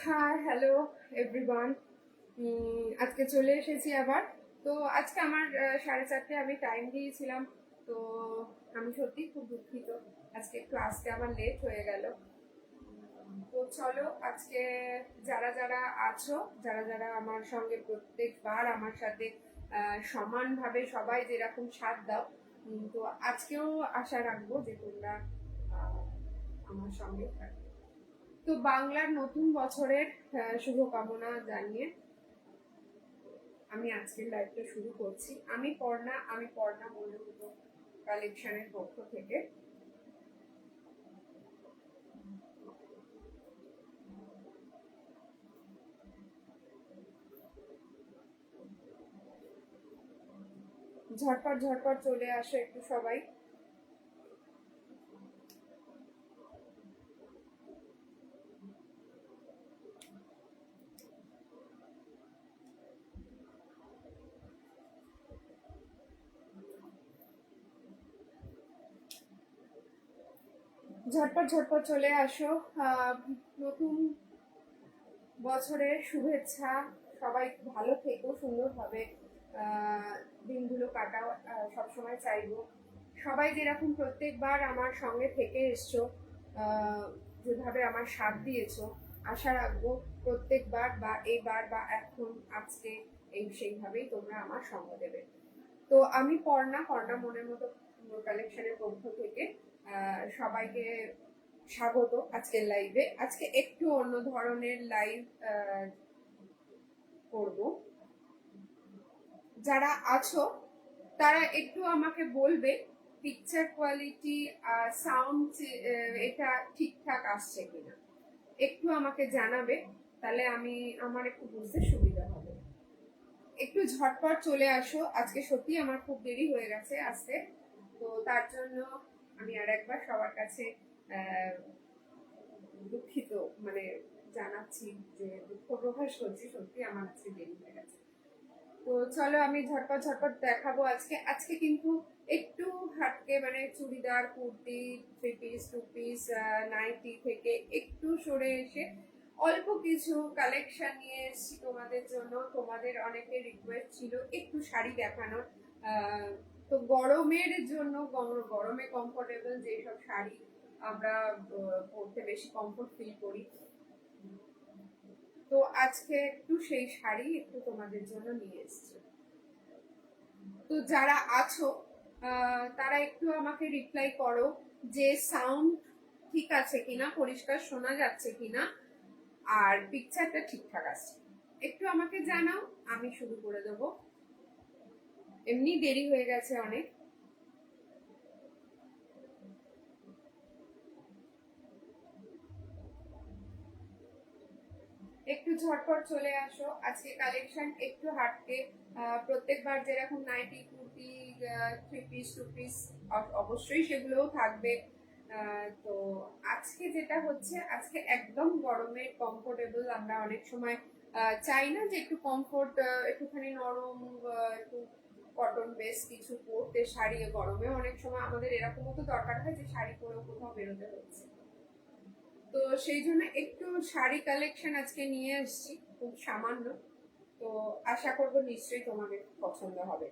Hi hello everyone. আজকে চলে এসেছি আবার। তো আজকে আমার 4:30 আমি টাইম দিয়েছিলাম। তো আমি সত্যি খুব দুঃখিত, আজকে একটু আসতে আমার লেট হয়ে গেল। তো চলো আজকে যারা যারা আছো, যারা যারা আমার সঙ্গে প্রত্যেকবার আমার সাথে সমানভাবে সবাই যেরকম সাথ দাও, তো আজকেও আশা রাখবো যে তোমরা আমার সঙ্গে থাকবে। তো বাংলার নতুন বছরের শুভকামনা জানিয়ে আমি আজকের লাইভটা শুরু করছি। আমি পর্ণা মূল্যভূত কালেকশনের পক্ষ থেকে। ঝটপট ঝটপট চলে আসো একটু সবাই। ঝটপট ঝটপট চলে আসো। নতুন বছরের শুভেচ্ছা। সবাই ভালো থেকো, সুন্দরভাবে দিনগুলো কাটাও, সবসময় চাইবো সবাই যেরকম প্রত্যেকবার আমার সঙ্গে থেকে এসছো, যেভাবে আমার সাথ দিয়েছো, আশা রাখবো প্রত্যেকবার বা এইবার বা এখন আজকে সেইভাবেই তোমরা আমার সঙ্গ দেবে। তো আমি পর্ণা মনের মতো কালেকশনের পক্ষ থেকে সবাইকে স্বাগত আজকের লাইভে। আজকে একটু অন্য ধরনের লাইভ করব। যারা আছো তারা একটু আমাকে বলবে পিকচার কোয়ালিটি, সাউন্ড এটা ঠিকঠাক আসছে কিনা, একটু আমাকে জানাবে, তাহলে আমার একটু বুঝতে সুবিধা হবে। একটু ঝটপট চলে আসো, আজকে সত্যি আমার খুব দেরি হয়ে গেছে আসতে। তো তার জন্য আমি আর একবার সবার কাছে দুঃখিত মানে জানাচ্ছি, যে দুঃখ প্রকাশ করছি, সত্যি আমার আজকে দেরি হয়ে গেছে। তো চলো আমি ঝটপট ঝটপট দেখাবো। আজকে কিন্তু একটু হাটকে, মানে churidar, kurti, 3 piece, 2 piece, nightie থেকে একটু সরে এসে অল্প কিছু কালেকশন নিয়ে এসেছি তোমাদের জন্য। তোমাদের অনেকের রিকোয়েস্ট ছিল একটু শাড়ি দেখানোর। তো গরমের জন্য, গরমে কমফোর্টেবল যেসব শাড়ি আমরা পরতে বেশি কমফোর্ট ফিল করি, তো আজকে একটু সেই শাড়ি একটু তোমাদের জন্য নিয়ে এসেছি। তো যারা আছো তারা একটু আমাকে রিপ্লাই করো যে সাউন্ড ঠিক আছে কিনা, পরিষ্কার শোনা যাচ্ছে কিনা, আর পিকচারটা ঠিকঠাক আছে। একটু আমাকে জানাও, আমি শুরু করে দেবো। এমনি দেরি হয়ে গেছে অনেক। একটু ঝটপট চলে আসো। আজকে কালেকশন একটু হাটকে, প্রত্যেকবার যেরকম নাইটি, কুর্তি, 3 পিস, 2 পিস অবশ্যই সেগুলোও থাকবে। তো আজকে যেটা হচ্ছে, আজকে একদম গরমে কমফোর্টেবল। আমরা অনেক সময় চাই না যে একটু কমফোর্ট, একটুখানি নরম, একটু কটন বেস কিছু পরতে, শাড়ি গরমে অনেক সময় আমাদের এরকমও তো দরকার হয় যে শাড়ি পরেও কোথাও বেরোতে হচ্ছে। তো সেই জন্য একটু শাড়ি কালেকশন আজকে নিয়ে এসেছি, খুব সামান্য। তো আশা করবো নিশ্চয়ই তোমাদের পছন্দ হবে।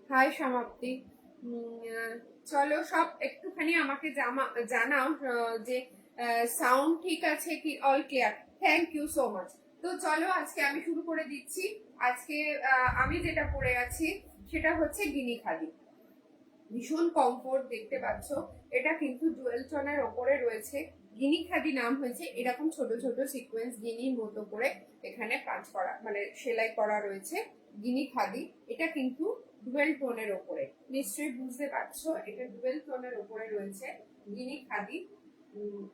হাই সমাপ্তি। চলো সব একটুখানি আমাকে জানাও যে সাউন্ড ঠিক আছে কি, all clear. Thank you so much. তো চলো আজকে আমি শুরু করে দিচ্ছি। আজকে আমি যেটা পরে আছি সেটা হচ্ছে গিনি খাদি। ভীষণ কমফোর্ট, দেখতে পাচ্ছ। এটা কিন্তু জুয়েল টোনের ওপরে রয়েছে। গিনি খাদি নাম হয়েছে, এরকম ছোট ছোট সিকোয়েন্স গিনির মতো করে এখানে কাজ করা, মানে সেলাই করা রয়েছে। গিনি খাদি, এটা কিন্তু ডুয়েল টোনের ওপরে, নিশ্চয়ই বুঝতে পারছো এটা ডুয়েল টোনের ওপরে রয়েছে গিনি খাদি।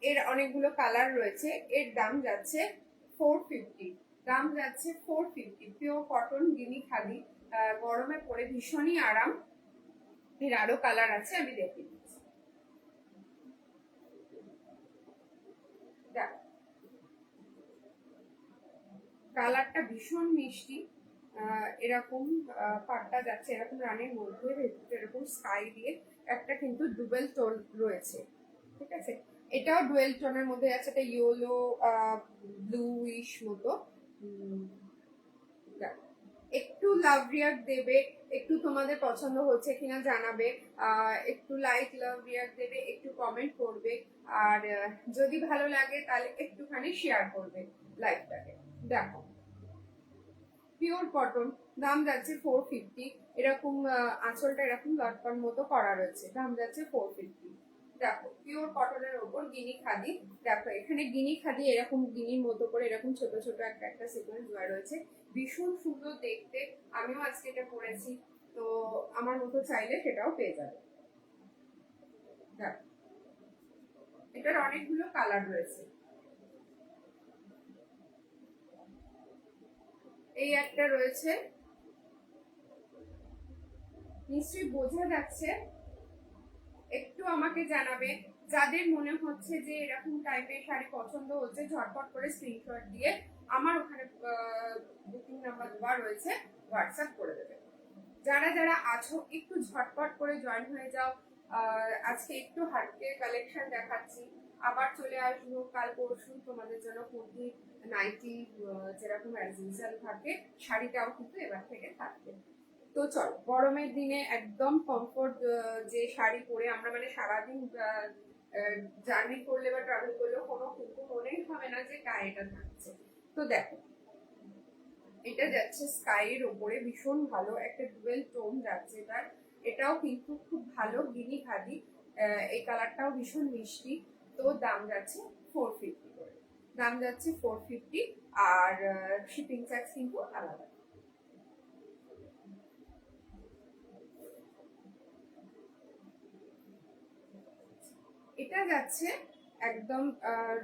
এর অনেকগুলো কালার রয়েছে। এর দাম যাচ্ছে 450। দাম যাচ্ছে 450। পিওর কটন গিনি খাদি, গরমে পরে ভীষণই আরাম। এর আরো কালার আছে, আমি দেখিয়ে দিচ্ছি। কালারটা ভীষণ মিষ্টি। এরকম পাটটা যাচ্ছে এরকম রানের মধ্যে, এরকম স্কাই দিয়ে একটা কিন্তু ডুবেল টোন রয়েছে, ঠিক আছে। এটাও ডুয়েল টোনের মধ্যে আছে, এটা ইয়েলো ব্লুইশ মতো। একটু লাভ রিয়াক্ট দেবে, একটু তোমাদের পছন্দ হচ্ছে কিনা জানাবে, একটু লাইক লাভ রিয়াক্ট দেবে, একটু কমেন্ট করবে, আর যদি ভালো লাগে তাহলে একটুখানি শেয়ার করবে লাইভটাকে। দেখো পিওর কটন, দাম যাচ্ছে 450। এরকম আঁচলটা এরকম লটকন মতো করা রয়েছে, দাম যাচ্ছে 450। দেখো পিওর কটনের ওপর গিনি খাদি। দেখো এখানে গিনি খাদি এরকম গিনির মতো করে এরকম ছোট ছোট একটা একটা সিকোয়েন্স দেওয়া রয়েছে, ভীষণ সুন্দর দেখতে। আমিও আজকে এটা পরেছি, তো আমার মতো চাইলে সেটাও পেয়ে যাবে। দেখো এটার অনেকগুলো কালার রয়েছে। এই একটা রয়েছে, নিশ্চয়ই বোঝা যাচ্ছে, একটু আমাকে জানাবে। যাদের মনে হচ্ছে যে এরকম টাইপের শাড়ি পছন্দ হচ্ছে, ঝটপট করে স্ক্রিনশট দিয়ে আমার ওখানে বুকিং নাম্বার দেওয়া রয়েছে, হোয়াটসঅ্যাপ করে দেবে। যারা যারা আছো একটু ঝটপট করে জয়েন হয়ে যাও। আজকে একটু হাটকে কালেকশন দেখাচ্ছি, আবার চলে আসবো কাল পরশু তোমাদের জন্য কুর্তি নাইটি যেরকম অ্যাজ ইউজুয়াল থাকে, শাড়িটাও কিন্তু এবার থেকে থাকবে। তো চল গরমের দিনে একদম কমফোর্ট যে শাড়ি পরে আমরা মানে সারাদিন জার্নি করলে বা ট্রাভেল করলেও কোনো কিন্তু মনেই হবে না যে গায়ে এটা থাকছে। তো দেখো এটা যাচ্ছে স্কাইয়ের ওপরে, ভীষণ ভালো একটা ডুয়েল টোন যাচ্ছে তার। এটাও কিন্তু খুব ভালো গিনি খাদি, এই কালারটাও ভীষণ মিষ্টি। তো দাম যাচ্ছে 450 করে, দাম যাচ্ছে 450, আর শিপিং চার্জ কিন্তু আলাদা। এটা যাচ্ছে একদম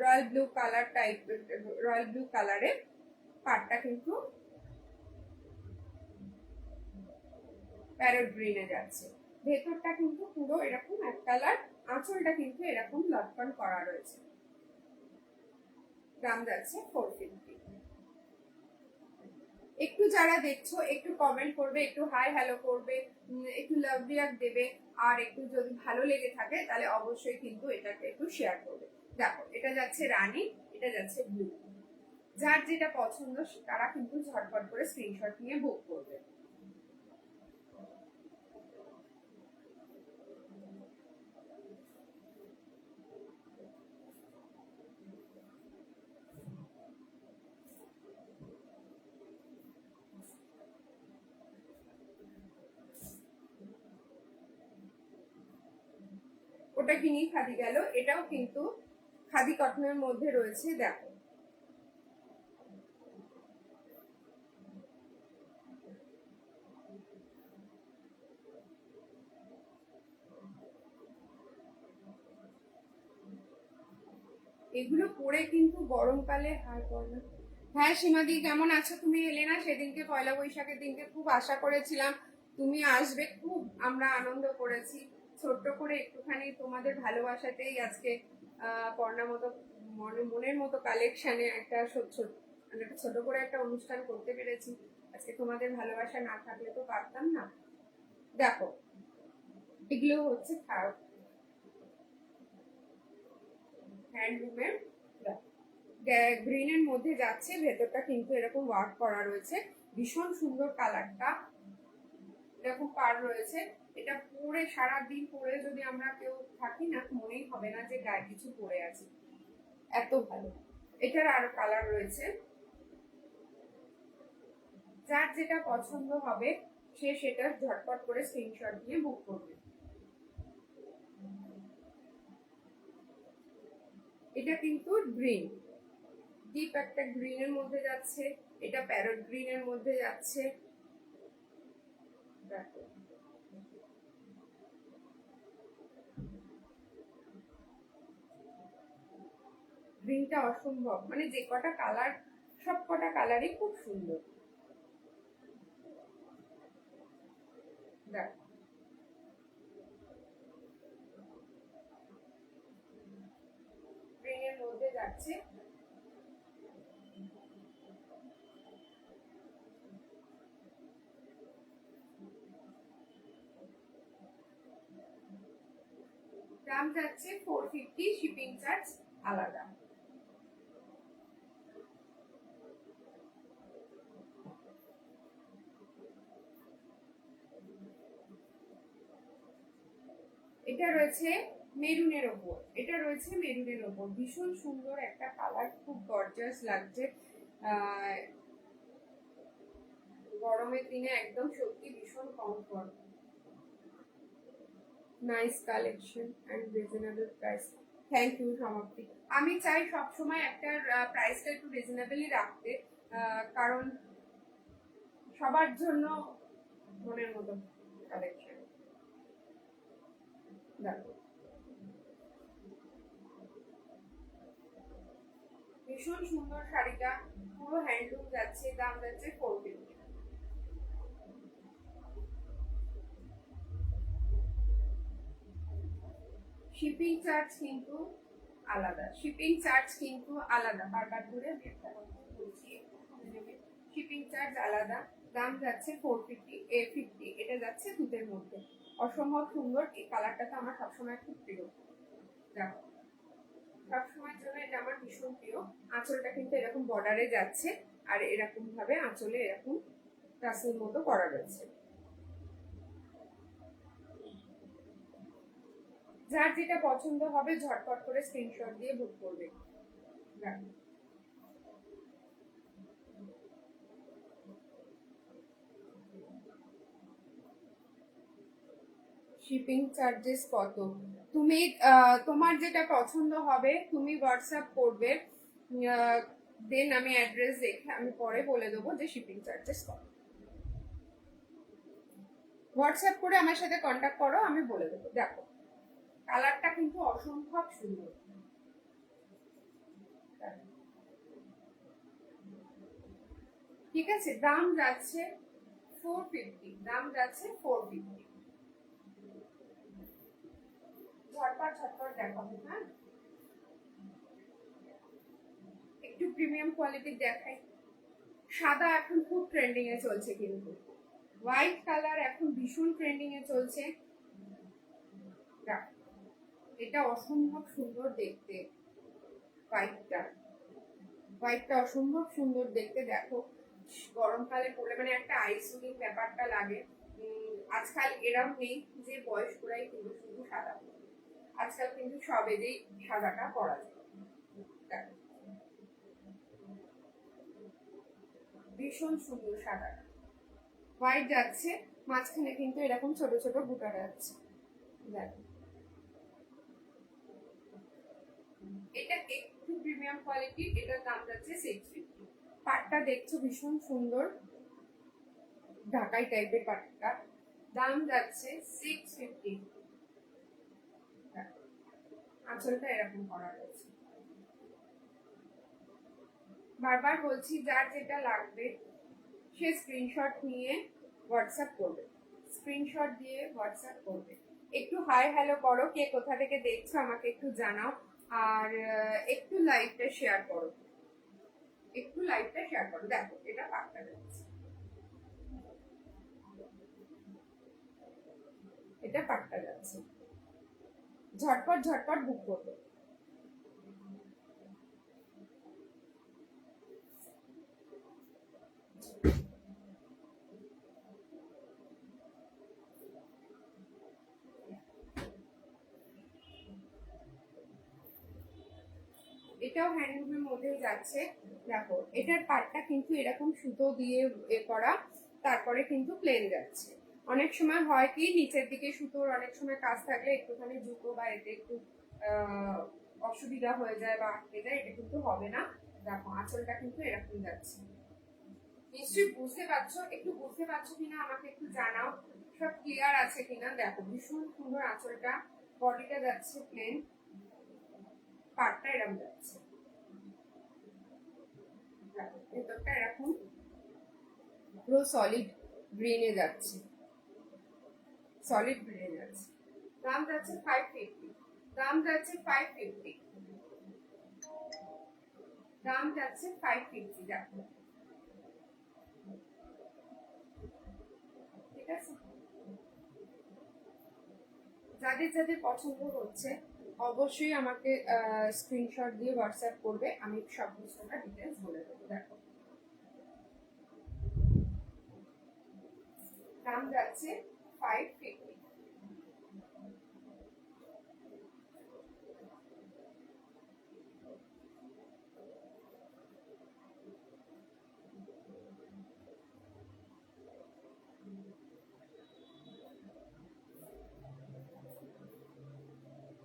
royal blue colour type, royal blue কালারের, পাটটা কিন্তু প্যারট গ্রিনে যাচ্ছে, ভেতরটা কিন্তু পুরো এরকম এক কালার, আঁচলটা কিন্তু এরকম লটকন করা রয়েছে। দাম যাচ্ছে 450। একটু যারা দেখছো একটু কমেন্ট করবে, একটু হাই হ্যালো করবে, একটু লাভ রিয়াক্ট দেবে, আর একটু যদি ভালো লেগে থাকে তাহলে অবশ্যই কিন্তু এটাকে একটু শেয়ার করবে। দেখো এটা যাচ্ছে রানী, এটা যাচ্ছে ব্লু। যার যেটা পছন্দ তারা কিন্তু ঝটপট করে স্ক্রিনশট নিয়ে বুক করবে। ওটা কিনি খাদি গেল, এটাও কিন্তু খাদি কটনের মধ্যে রয়েছে। দেখো এগুলো পরে কিন্তু গরমকালে হার পড়ে। হ্যাঁ সীমাদি কেমন আছো তুমি? এলে না সেদিনকে পয়লা বৈশাখের দিনকে, খুব আশা করেছিলাম তুমি আসবে, খুব আমরা আনন্দ করেছি। ছোট্ট করে একটুখানি তোমাদের ভালোবাসাতেই আজকে পর্ণা মতো মনের মতো কালেকশনে একটা মানে ছোট করে একটা অনুষ্ঠান করতে পেরেছি। আজকে তোমাদের ভালোবাসা না থাকলে তো পারতাম না। দেখো এগুলো হচ্ছে হ্যান্ডলুমের, গ্রিনের মধ্যে যাচ্ছে, ভেতরটা কিন্তু এরকম ওয়ার্ক করা রয়েছে, ভীষণ সুন্দর কালারটা, এরকম পার রয়েছে। এটা পরে সারাদিন পরে যদি আমরা কেউ থাকি না, মনেই হবে না যে গায়ে কিছু পরে আছে, এত ভালো। এটার আরো কালার রয়েছে, যার যেটা পছন্দ হবে সে সেটা ঝটপট করে স্ক্রিনশট দিয়ে বুক করবে। এটা কিন্তু গ্রিন, ডিপ একটা গ্রিনের মধ্যে যাচ্ছে, এটা প্যারট গ্রিনের মধ্যে যাচ্ছে। দেখো গ্রিনটা অসম্ভব, মানে যে কটা কালার সব কটা কালারই খুব সুন্দর। দেখো গ্রিনের মধ্যে যাচ্ছে, দাম যাচ্ছে 450, শিপিং চার্জ আলাদা। এটা রয়েছে মেরুনের ওপর, এটা রয়েছে মেরুনের ওপর, ভীষণ সুন্দর একটা কালার, খুব গর্জিয়াস লাগছে। গরমের দিনে একদম সত্যি ভীষণ comfort. Nice collection and reasonable price. Thank you Samapti. আমি চাই সবসময় একটা প্রাইসটা একটু রিজনেবলই রাখতে, কারণ সবার জন্য মনের মতো কালেকশন। দেখো ভীষণ সুন্দর শাড়িটা, পুরো হ্যান্ডলুম যাচ্ছে, দাম যাচ্ছে 450। শিপিং চার্জ কিন্তু আলাদা, শিপিং চার্জ কিন্তু আলাদা, বারবার ধরে আমি একটা কথা বলছি, শিপিং চার্জ আলাদা। দাম যাচ্ছে 450 এটা যাচ্ছে দুধের মধ্যে, অসম্ভব সুন্দর। এই কালারটা তো আমার সবসময় খুব প্রিয়, দেখো সবসময়ের জন্য এটা আমার ভীষণ প্রিয়। আঁচলটা কিন্তু এরকম বর্ডারে যাচ্ছে, আর এরকম ভাবে আঁচলে এরকম টাসেল মতো করা রয়েছে। যার যেটা পছন্দ হবে ঝটপট করে স্ক্রিনশট দিয়ে বুক করবে। শিপিং চার্জেস কত? তুমি তোমার যেটা পছন্দ হবে তুমি হোয়াটসঅ্যাপ করবে, দেন আমি অ্যাড্রেস দেখে আমি পরে বলে দেবো যে শিপিং চার্জেস কত। হোয়াটসঅ্যাপ করে আমার সাথে কন্ট্যাক্ট করো, আমি বলে দেবো। দেখো কালারটা কিন্তু অসম্ভব সুন্দর। ঠিক আছে, দাম যাচ্ছে 450, দাম যাচ্ছে 450। ঝটপট ঝটপট দেখাবো। হ্যাঁ, একটু প্রিমিয়াম কোয়ালিটির দেখাই। সাদা এখন খুব ট্রেন্ডিং এ চলছে, কিন্তু হোয়াইট কালার এখন ভীষণ ট্রেন্ডিং এ চলছে। এটা অসম্ভব সুন্দর দেখতে, হোয়াইটটা, হোয়াইটটা অসম্ভব সুন্দর দেখতে। দেখো গরমকালে পড়লে মানে একটা আইসুইং ব্যাপারটা লাগে। আজকাল এরম নেই যে বয়স্করাই কিন্তু শুধু সাদা, আজকাল কিন্তু সব এজেই সাদাটা পরা যায়। ভীষণ সুন্দর সাদা, হোয়াইট যাচ্ছে, মাঝখানে কিন্তু এরকম ছোট ছোট বুটা যাচ্ছে। দেখো এটা একটু প্রিমিয়াম কোয়ালিটির, এটার দাম যাচ্ছে 650। পাটটা দেখছো ভীষণ সুন্দর, ঢাকাই টাইপের পাটটা, দাম যাচ্ছে 650। আঁচলটা এরকম করা রয়েছে। বারবার বলছি যার যেটা লাগবে সে স্ক্রিনশট নিয়ে হোয়াটসঅ্যাপ করবে, স্ক্রিনশট দিয়ে হোয়াটসঅ্যাপ করবে। একটু হাই হ্যালো করো, কে কোথা থেকে দেখছো আমাকে একটু জানাও, আর একটু লাইভটা শেয়ার করো, একটু লাইভটা শেয়ার করো। দেখো এটা পাক্কা যাচ্ছে, এটা পাক্কা যাচ্ছে, ঝটপট ঝটপট বুক করবে। এটাও হ্যান্ডলুমের মধ্যেই যাচ্ছে। দেখো এটার পাটটা কিন্তু এরকম সুতো দিয়ে করা, তারপরে কিন্তু প্লেন যাচ্ছে। অনেক সময় হয় কি নিচের দিকে সুতোর অনেক সময় কাজ থাকলে একটুখানি জুতো বা এতে একটু অসুবিধা হয়ে যায় বা আটকে যায়, এটা কিন্তু হবে না। দেখো আঁচলটা কিন্তু এরকম যাচ্ছে। নিশ্চয়ই বুঝতে পারছো, একটু বুঝতে পারছো কিনা আমাকে একটু জানাও, সব ক্লিয়ার আছে কিনা। দেখো ভীষণ সুন্দর আঁচলটা, বডিটা যাচ্ছে প্লেন, পাটটা এরকম যাচ্ছে, ভেতরটা এরকম পুরো সলিড গ্রিনে যাচ্ছে, সলিড গ্রিনে যাচ্ছে। দাম যাচ্ছে 550, দাম যাচ্ছে 550, দাম যাচ্ছে 550। দেখো ঠিক আছে, যাদের যাদের পছন্দ হচ্ছে অবশ্যই আমাকে স্ক্রিনশট দিয়ে হোয়াটসঅ্যাপ করবে, আমি সব কিছুটা ডিটেলস বলে দেবো। দেখো দাম যাচ্ছে 550।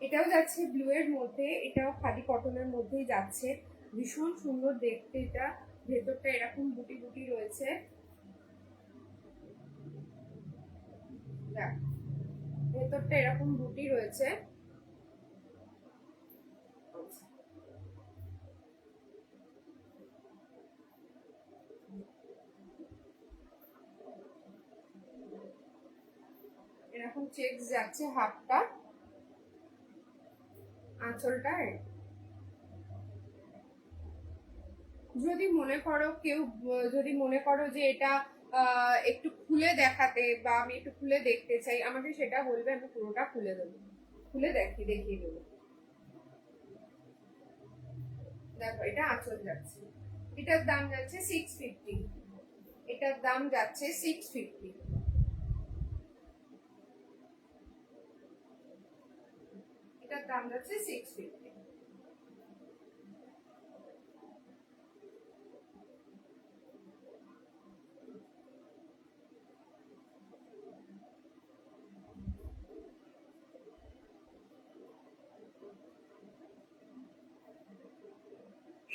এটাও যাচ্ছে ব্লু এর মধ্যে, এটাও খাদি কটনের মধ্যেই যাচ্ছে, ভীষণ সুন্দর দেখতে। এটা ভেতরটা এরকম বুটি বুটি রয়েছে, ভেতরটা এরকম বুটি রয়েছে। এরকম চেকস যাচ্ছে হাফটা, আঁচলটা। যদি মনে করো কেউ, যদি মনে করো যে এটা একটু খুলে দেখাতে বা আমি একটু খুলে দেখতে চাই, আমাকে সেটা বলবে, আমি পুরোটা খুলে দেবো, খুলে দেখিয়ে দেবো। দেখো এটা আঁচল যাচ্ছে, এটার দাম যাচ্ছে 650। এটার দাম যাচ্ছে 650। এটার দাম যাচ্ছে 650।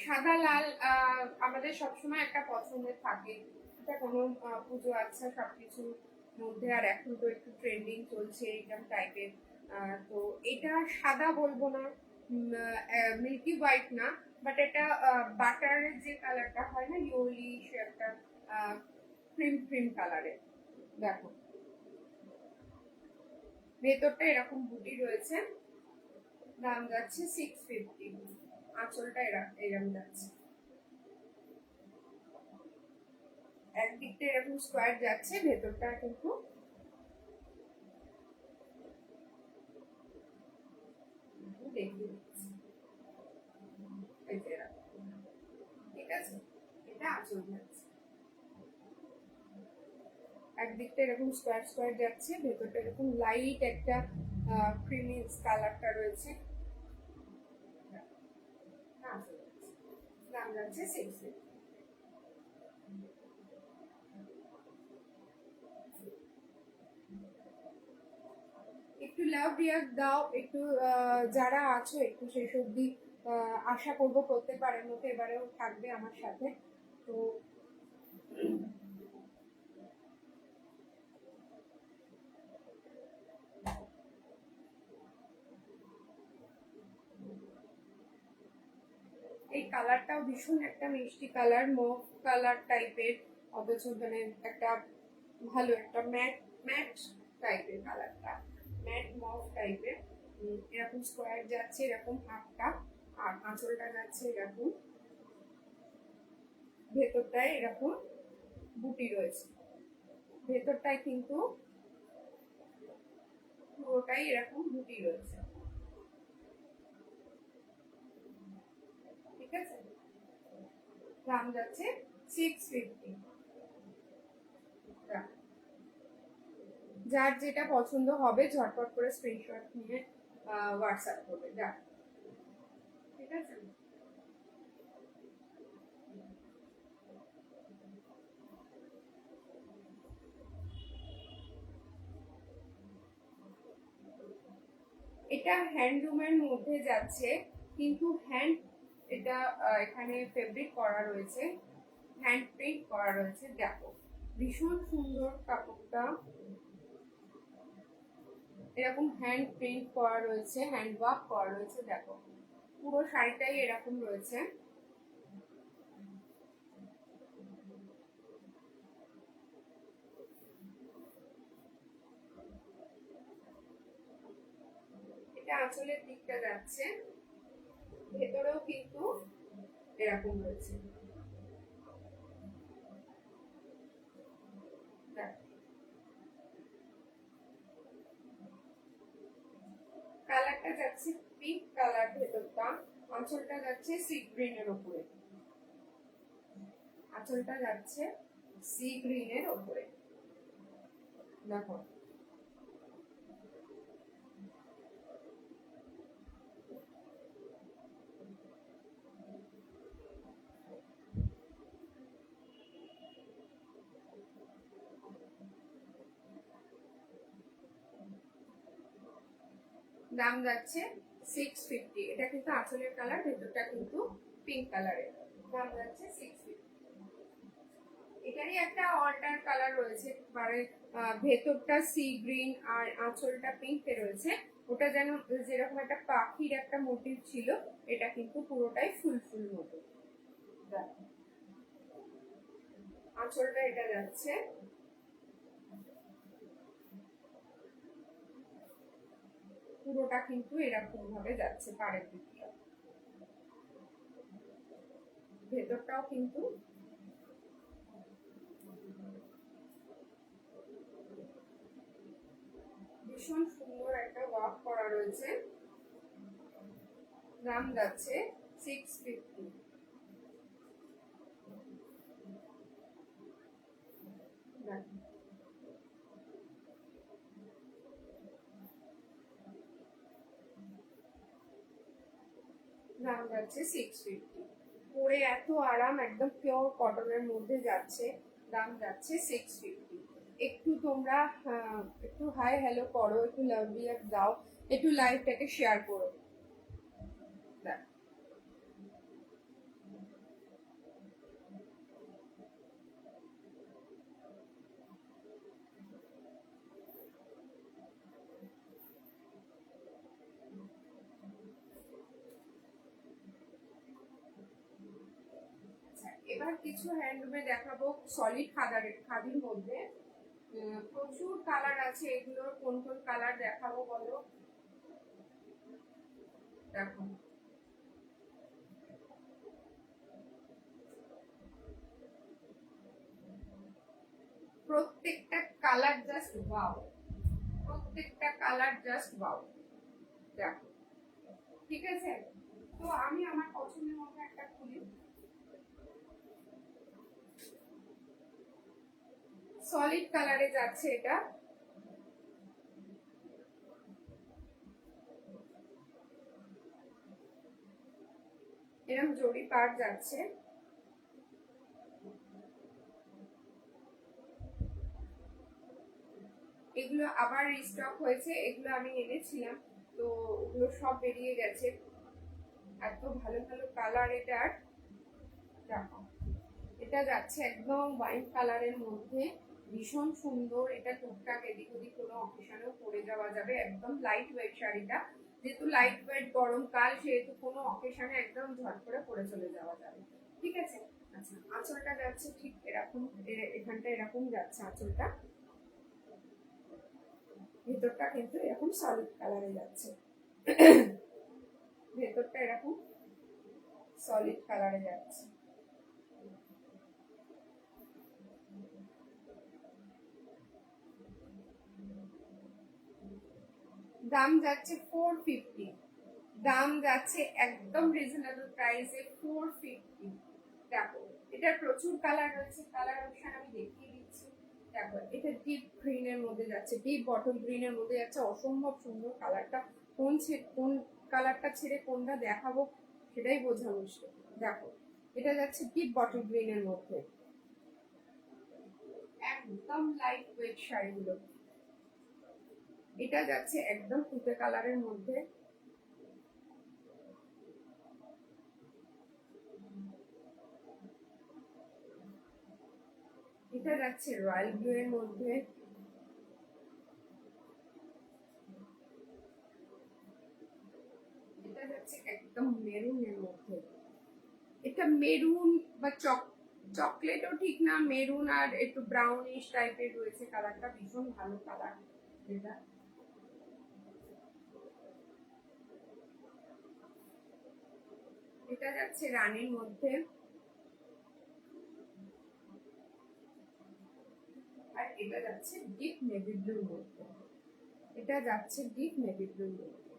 সাদা লাল আমাদের সবসময় একটা পছন্দের থাকে, এটা কোনো পুজো আচ্ছা সবকিছুর মধ্যে। আর এখন তো একটু ট্রেন্ডিং চলছে এইরকম টাইপের, তো এটা সাদা বলবো না, মিল্কি হোয়াইট না, বাট এটা বাটারের যে কালারটা হয় না, ইয়োলিশ একটা ক্রিম ক্রিম কালারের। দেখো ভেতরটা এরকম বুটি রয়েছে, দাম যাচ্ছে 650। আঁচলটা এরকম যাচ্ছে, একদিকটা এরকম স্কোয়ার যাচ্ছে, ভেতরটা কিন্তু দেখিয়ে দিচ্ছি। ঠিক আছে, এটা আঁচল যাচ্ছে, একদিকটা এরকম স্কোয়ার স্কোয়ার যাচ্ছে, ভেতরটা এরকম লাইট একটা ক্রিমি কালারটা রয়েছে। দাম যাচ্ছে 650। একটু লাভ রিয়াক্ট দাও, একটু যারা আছো একটু শেষ অব্দি আশা করবো প্রত্যেকবারের মতো এবারেও থাকবে আমার সাথে। তো এই কালারটাও ভীষণ একটা মিষ্টি কালার, মুভ কালার টাইপের, অথচ মানে একটা ভালো একটা ম্যাট ম্যাট টাইপের কালারটা, ম্যাট মুভ টাইপের। এরকম স্কোয়ার যাচ্ছে, এরকম হাফটা, আর আঁচলটা যাচ্ছে এরকম, ভেতরটায় এরকম বুটি রয়েছে, ভেতরটায় কিন্তু পুরোটাই এরকম বুটি রয়েছে। ঠিক আছে, দাম যাচ্ছে 650। যার যেটা পছন্দ হবে ঝটপট করে স্ক্রিনশট নিয়ে হোয়াটসঅ্যাপ করবে। যা, ঠিক আছে। এটা হ্যান্ডলুমের মধ্যে যাচ্ছে, কিন্তু হ্যান্ড, এটা এখানে ফেব্রিক করা রয়েছে, হ্যান্ড প্রিন্ট করা রয়েছে। দেখো ভীষণ সুন্দর কাপড়টা, এরকম হ্যান্ড প্রিন্ট করা রয়েছে, হ্যান্ড ওয়ার্ক করা রয়েছে। দেখো পুরো শাড়িটাই এরকম রয়েছে। এটা আঁচলের দিকটা যাচ্ছে, ভেতরেও কিন্তু এরকম রয়েছে। কালারটা যাচ্ছে পিঙ্ক কালার, ভেতরটা আঁচলটা যাচ্ছে সি গ্রিনের উপরে, আঁচলটা যাচ্ছে সি গ্রিনের উপরে। দেখো দাম যাচ্ছে 650। এটা কিন্তু আঁচলের কালার, ভেতরটা কিন্তু পিঙ্ক কালারের। দাম যাচ্ছে 650। এটারই একটা অল্টার কালার রয়েছে, মানে ভেতরটা সি গ্রিন আর আঁচলটা পিঙ্কে রয়েছে। ওটা যেন যেরকম একটা পাখির একটা মোটিভ ছিল, এটা কিন্তু পুরোটাই ফুল ফুল মতো। আঁচলটা এটা যাচ্ছে, পুরোটা কিন্তু এরকম ভাবে যাচ্ছে পাড়ের দিকটা, ভেতরটাও কিন্তু ভীষণ সুন্দর একটা ওয়ার্ক করা রয়েছে। দাম যাচ্ছে 650। দাম যাচ্ছে 650। পরে এত আরাম, একদম পিওর কটনের মধ্যে যাচ্ছে। দাম যাচ্ছে 650। একটু তোমরা একটু হাই হ্যালো করো, একটু লাভ রিয়াক্ট দাও, একটু লাইভটাকে শেয়ার করো। এবার কিছু হ্যান্ডলুমে দেখাবো সলিড খাদির মধ্যে। প্রচুর কালার আছে, এগুলোর কোন কোন কালার দেখাবো বলো। দেখো প্রত্যেকটা কালার জাস্ট ওয়াও, প্রত্যেকটা কালার জাস্ট ওয়াও। দেখো ঠিক আছে, তো আমি আমার পছন্দের মতো একটা খুলি। সলিড কালারে যাচ্ছে এটা, এরকম জড়ি পার যাচ্ছে। এগুলো আবার রিস্টক হয়েছে, এগুলো আমি এনেছিলাম, তো ওগুলো সব বেরিয়ে গেছে। এত ভালো ভালো কালার এটার। দেখো এটা যাচ্ছে একদম ওয়াইন কালারের মধ্যে, ভীষণ সুন্দর। এটা টুকটাক এদিক ওদিক কোনো অকেশনেও পরে যাওয়া যাবে, একদম লাইট ওয়েট শাড়িটা, যেহেতু লাইট ওয়েট গরমকাল, সেহেতু কোনো অকেশনে একদম ঝট করে পরে চলে যাওয়া যাবে। ঠিক আছে। আচ্ছা আঁচলটা যাচ্ছে ঠিক এরকম, এখানটা এরকম যাচ্ছে আঁচলটা, ভেতরটা কিন্তু এরকম সলিড কালারে যাচ্ছে, ভেতরটা এরকম সলিড কালারে যাচ্ছে। দাম যাচ্ছে 450। দাম যাচ্ছে একদম রিজনেবল প্রাইসে 450। দেখো এটার প্রচুর কালার রয়েছে, কালার অপশন আমি দেখিয়ে দিচ্ছি। দেখো এটা ডিপ গ্রিনের মধ্যে যাচ্ছে, ডিপ বটল গ্রিনের মধ্যে যাচ্ছে, অসম্ভব সুন্দর কালারটা। কোন কালারটা ছেড়ে কোনটা দেখাবো সেটাই বোঝা মুশকিল। দেখো এটা যাচ্ছে ডিপ বটল গ্রিনের মধ্যে, একদম লাইট ওয়েট শাড়িগুলো। এটা যাচ্ছে একদম তুতে কালারের মধ্যে, এটা যাচ্ছে রয়্যাল ব্লু এর মধ্যে, এটা যাচ্ছে একদম মেরুনের মধ্যে। এটা মেরুন বা চকলেটও ঠিক না, মেরুন আর একটু ব্রাউনিশ টাইপের রয়েছে কালারটা, ভীষণ ভালো কালার এটা। এটা যাচ্ছে রানীর মধ্যে, আর এটা যাচ্ছে ডিপ নেভি ব্লুর মধ্যে, এটা যাচ্ছে ডিপ নেভি ব্লুর মধ্যে।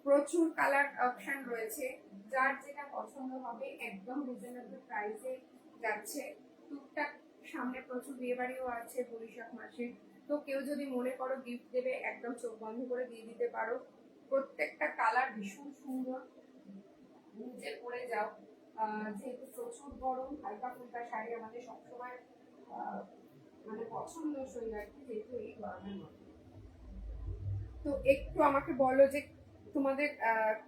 প্রচুর কালার অপশন রয়েছে, যার যেটা পছন্দ হবে একদম রিজনেবল প্রাইসে যাচ্ছে। টুকটাক সামনে প্রচুর বিয়ে বাড়িও আছে বৈশাখ মাসে, তো কেউ যদি মনে করো গিফট দেবে একদম চোখ বন্ধ করে দিয়ে দিতে পারো। প্রত্যেকটা কালার ভীষণ সুন্দর, নিজে পরে যাও। যেহেতু প্রচুর গরম, হালকা ফুলকা শাড়ি আমাদের সবসময় মানে পছন্দসই আর কি, যেহেতু এই গরমের মধ্যে। তো একটু আমাকে বলো যে তোমাদের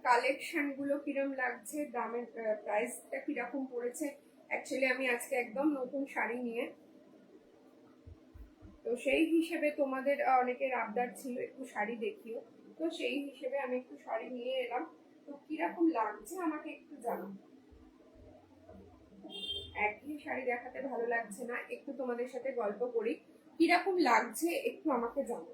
কালেকশন গুলো কিরম লাগছে, দামের প্রাইসটা কিরকম পড়েছে। অ্যাকচুয়ালি আমি আজকে একদম নতুন শাড়ি নিয়ে, তো সেই হিসেবে তোমাদের অনেকের আবদার ছিল একটু শাড়ি দেখিও, তো সেই হিসেবে আমি একটু শাড়ি নিয়ে এলাম। তো কিরকম লাগছে আমাকে একটু জানো। একই শাড়ি দেখাতে ভালো লাগছে না, একটু তোমাদের সাথে গল্প করি, কিরকম লাগছে একটু আমাকে জানো।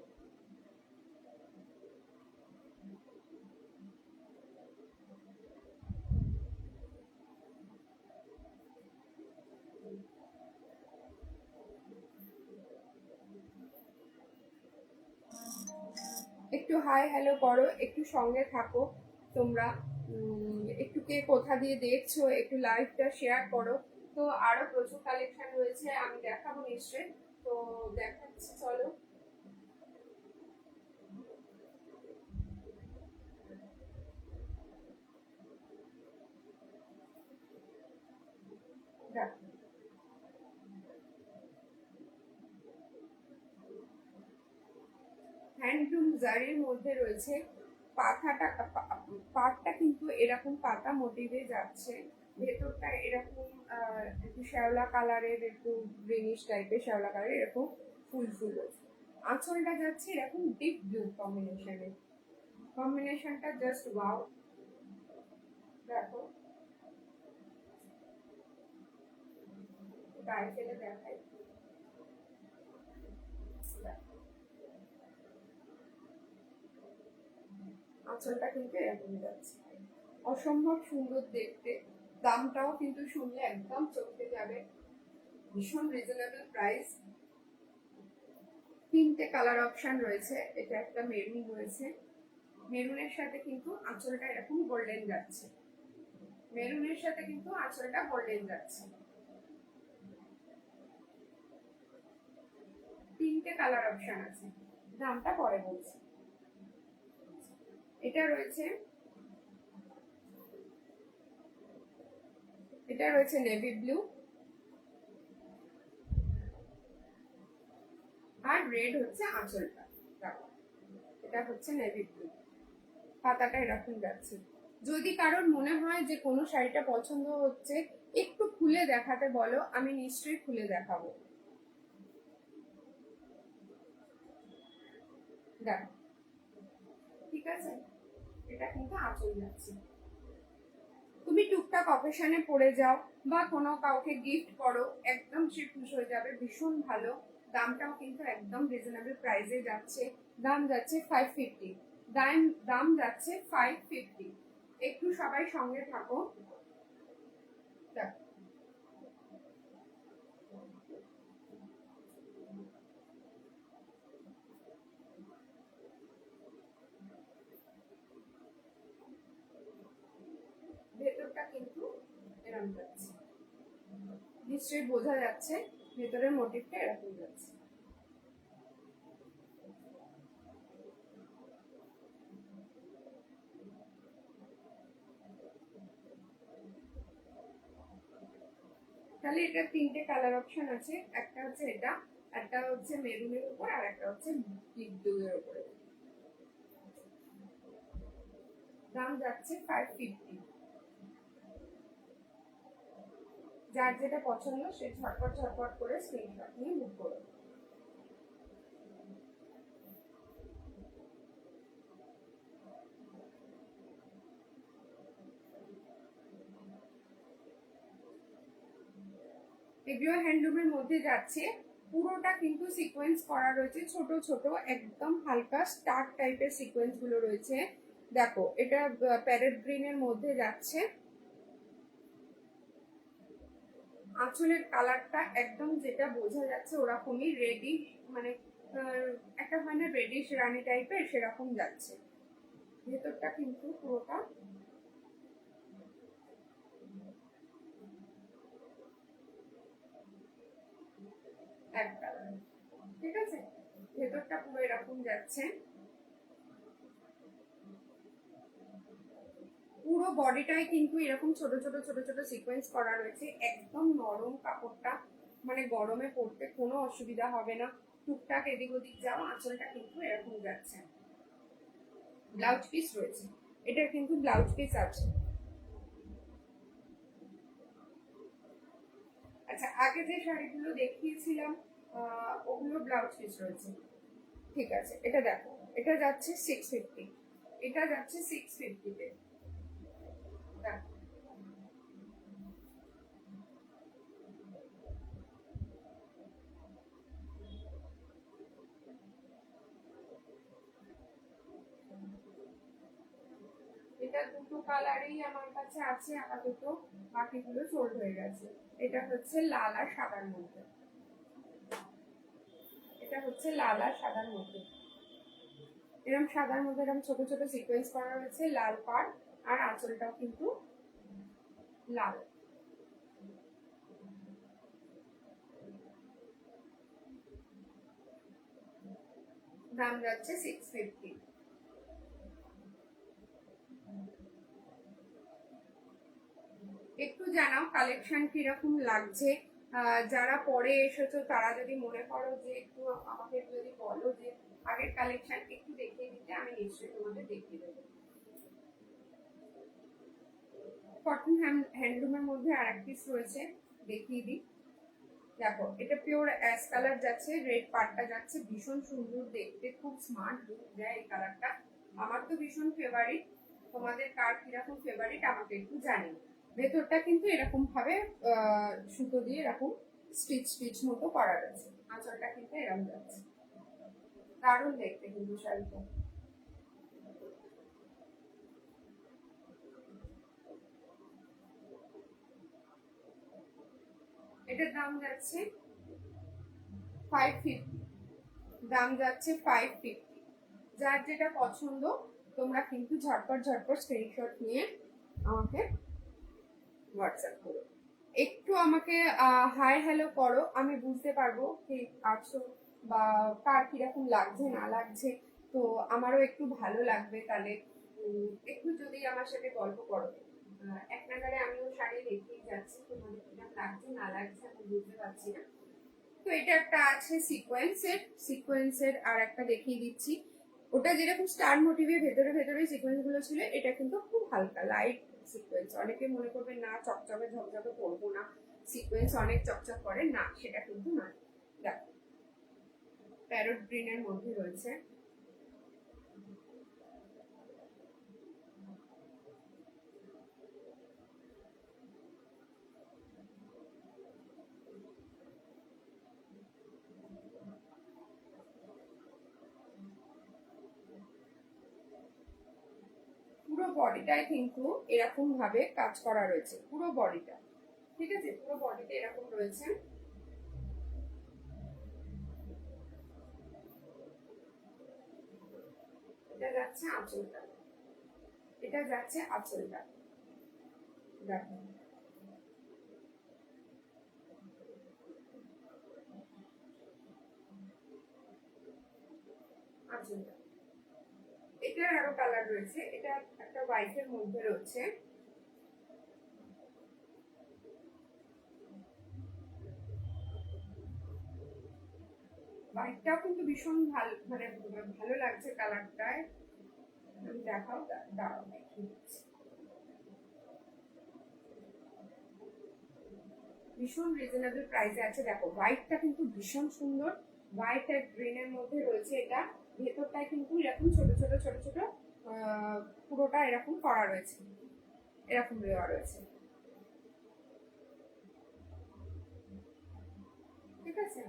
একটু হাই হ্যালো করো, একটু সঙ্গে থাকো তোমরা। একটু কে কোথা দিয়ে দেখছো একটু লাইভটা শেয়ার করো। তো আরো প্রচুর কালেকশন রয়েছে, আমি দেখাবো নিশ্চয়ই, তো দেখাচ্ছি চলো। দেখো, হ্যান্ডলুম জারির মধ্যে রয়েছে। পাতাটা পাটটা কিন্তু এরকম পাতা মোটিভে যাচ্ছে, ভেতরটা এরকম একটু শ্যাওলা কালারের, একটু গ্রিনিশ টাইপের শ্যাওলা কালারের এরকম ফুল ফুল রয়েছে। আঁচলটা যাচ্ছে এরকম ডিপ ব্লু কম্বিনেশনে, কম্বিনেশনটা জাস্ট ওয়াও। দেখো, গায়ে ফেলে দেখাই। আঁচলটা কিন্তু এরকম যাচ্ছে, অসম্ভব সুন্দর দেখতে। দামটাও কিন্তু শুনলে একদম চোখে যাবে, ভীষণ রিজনেবল প্রাইস। তিনটে কালার অপশন রয়েছে, এটা একটা মেরুন রয়েছে, মেরুনের সাথে কিন্তু আঁচলটা এরকম গোল্ডেন যাচ্ছে, মেরুনের সাথে কিন্তু আঁচলটা গোল্ডেন যাচ্ছে। তিনটে কালার অপশন আছে, দামটা পরে বলছি। এটা রয়েছে, এটা রয়েছে নেভি ব্লু, আর রেড হচ্ছে আঁচলটা। দেখো, এটা হচ্ছে নেভি ব্লু, পাতাটা এরকম যাচ্ছে। যদি কারোর মনে হয় যে কোনো শাড়িটা পছন্দ হচ্ছে একটু খুলে দেখাতে বলো, আমি নিশ্চয়ই খুলে দেখাবো। দেখো, ঠিক আছে, এটা কিন্তু আঁচল যাচ্ছে। তুমি টুকটাক অকেশনে পরে যাও বা কোনো কাউকে গিফট করো, একদম সে খুশি হয়ে যাবে, ভীষণ ভালো। দামটাও কিন্তু একদম রিজনেবল প্রাইসে যাচ্ছে, দাম যাচ্ছে 550, দাম দাম যাচ্ছে 550। একটু সবাই সঙ্গে থাকো। দেখো, ভেতরটা কিন্তু এরকম যাচ্ছে, নিশ্চয়ই বোঝা যাচ্ছে ভেতরের মোটিভটা এরকম যাচ্ছে। তাহলে এটা তিনটে কালার অপশন আছে, একটা হচ্ছে এটা, একটা হচ্ছে মেরুনের উপর, আর একটা হচ্ছে ডিপ ব্লু এর উপরে। দাম যাচ্ছে 550। যার যেটা পছন্দ সে ঝটপট ঝটপট করে স্ক্রিনশট নিয়ে বুক করো। এগুলো হ্যান্ডলুমের মধ্যে যাচ্ছে, পুরোটা কিন্তু সিকোয়েন্স করা রয়েছে, ছোট ছোট একদম হালকা স্টার টাইপের সিকোয়েন্স গুলো রয়েছে। দেখো, এটা প্যারেট গ্রিন এর মধ্যে যাচ্ছে, আঁচলের কালারটা একদম যেটা বোঝা যাচ্ছে ওরকমই রেডি, মানে একটা হয় না রেডিশ রানী টাইপের, সেরকম যাচ্ছে। ভেতরটা কিন্তু পুরোটা এক কালার, ঠিক আছে। ভেতরটা পুরো এরকম যাচ্ছে, পুরো বডিটাই কিন্তু এরকম ছোট ছোট ছোট ছোট সিকোয়েন্স করা রয়েছে। একদম নরম কাপড়টা, মানে গরমে পরতে কোনো অসুবিধা হবে না। টুকটাক এদিক ওদিক যাও, আঁচলটা কিন্তু এরকম যাচ্ছে। ব্লাউজ পিস রয়েছে, এটার কিন্তু ব্লাউজ পিস আছে। আচ্ছা, আগে যে শাড়িগুলো দেখিয়েছিলাম ওগুলো ব্লাউজ পিস রয়েছে, ঠিক আছে। এটা দেখো, এটা যাচ্ছে 650, এটা যাচ্ছে 650-তে। দেখো এটা দুটো কালারই আমার কাছে আছে আপাতত, বাকিগুলো সোল্ড হয়ে গেছে। এটা হচ্ছে লাল আর সাদার মধ্যে, এটা হচ্ছে লাল আর সাদার মধ্যে, এরকম সাদার মধ্যে এরকম ছোট ছোট সিকোয়েন্স করা রয়েছে, লাল পাড়, আর আঁচলটাও কিন্তু লাল। দাম যাচ্ছে 650। একটু জানাও কালেকশন কিরকম লাগছে। যারা পরে এসেছো তারা যদি মনে করো যে একটু আমাকে যদি বলো যে আগের কালেকশন একটু দেখিয়ে দিতে, আমি নিশ্চয়ই তোমাদের দেখিয়ে দেবো। কটন হ্যান্ডলুমের মধ্যে আর এক পিস রয়েছে, দেখিয়ে দিই। দেখো, এটা পিওর অ্যাশ কালার যাচ্ছে, রেড পাড়টা যাচ্ছে, ভীষণ সুন্দর দেখতে, খুব স্মার্ট লুক দেয় এই কালারটা। আমার তো ভীষণ ফেভারিট, তোমাদের কার কিরকম ফেভারিট আমাকে একটু জানিও। ভেতরটা কিন্তু এরকম ভাবে সুতো দিয়ে এরকম স্টিচ স্টিচ মতো করা রয়েছে, আঁচলটা কিন্তু এরকম যাচ্ছে, দারুণ দেখতে কিন্তু শাড়িটা। এটার দাম যাচ্ছে 550, দাম যাচ্ছে 550। যার যেটা পছন্দ তোমরা কিন্তু ঝটপট ঝটপট স্ক্রিনশট নিয়ে আমাকে হোয়াটসঅ্যাপ করো। একটু আমাকে হাই হ্যালো করো, আমি বুঝতে পারবো কি আছো বা কার কিরকম লাগছে না লাগছে, তো আমারও একটু ভালো লাগবে। তাহলে একটু যদি আমার সাথে গল্প করো। এক নাগারে আমিও শাড়ি দেখেই যাচ্ছি, তোমাদের কিরকম লাগছে না লাগছে আমি বুঝতে পারছি না। তো এটা একটা আছে সিকোয়েন্সের, সিকোয়েন্সের আর একটা দেখিয়ে দিচ্ছি। ওটা যেরকম স্টার মোটিভের ভেতরে ভেতরে সিকোয়েন্স গুলো ছিল, এটা কিন্তু খুব হালকা লাইট সিকোয়েন্স। অনেকে মনে করবে না চকচকে ঝকঝকে করবো না, সিকোয়েন্স অনেক চকচক করে, না সেটা কিন্তু নয়। দেখো, প্যারট গ্রিনের মধ্যে রয়েছে, পুরো বডিটাই কিন্তু এরকম ভাবে কাজ করা রয়েছে, পুরো বডিটা, ঠিক আছে, পুরো বডিতে এরকম রয়েছে। এটা যাচ্ছে আঁচলটা, এটা যাচ্ছে আঁচলটা, দেখো আঁচলটা। এটার আরো কালার রয়েছে, এটা একটা হোয়াইটের মধ্যে রয়েছে, হোয়াইটটাও কিন্তু ভীষণ ভালো, মানে ভালো লাগছে কালারটায়। আমি দেখাও, দাঁড়াও দেখিয়ে দিচ্ছি। ভীষণ রিজনেবল প্রাইসে আছে। দেখো হোয়াইটটা কিন্তু ভীষণ সুন্দর, হোয়াইট আর গ্রিনের মধ্যে রয়েছে এটা। ভেতরটায় কিন্তু এরকম ছোট ছোট ছোট ছোট পুরোটা এরকম করা রয়েছে, এরকম দেওয়া রয়েছে, ঠিক আছে।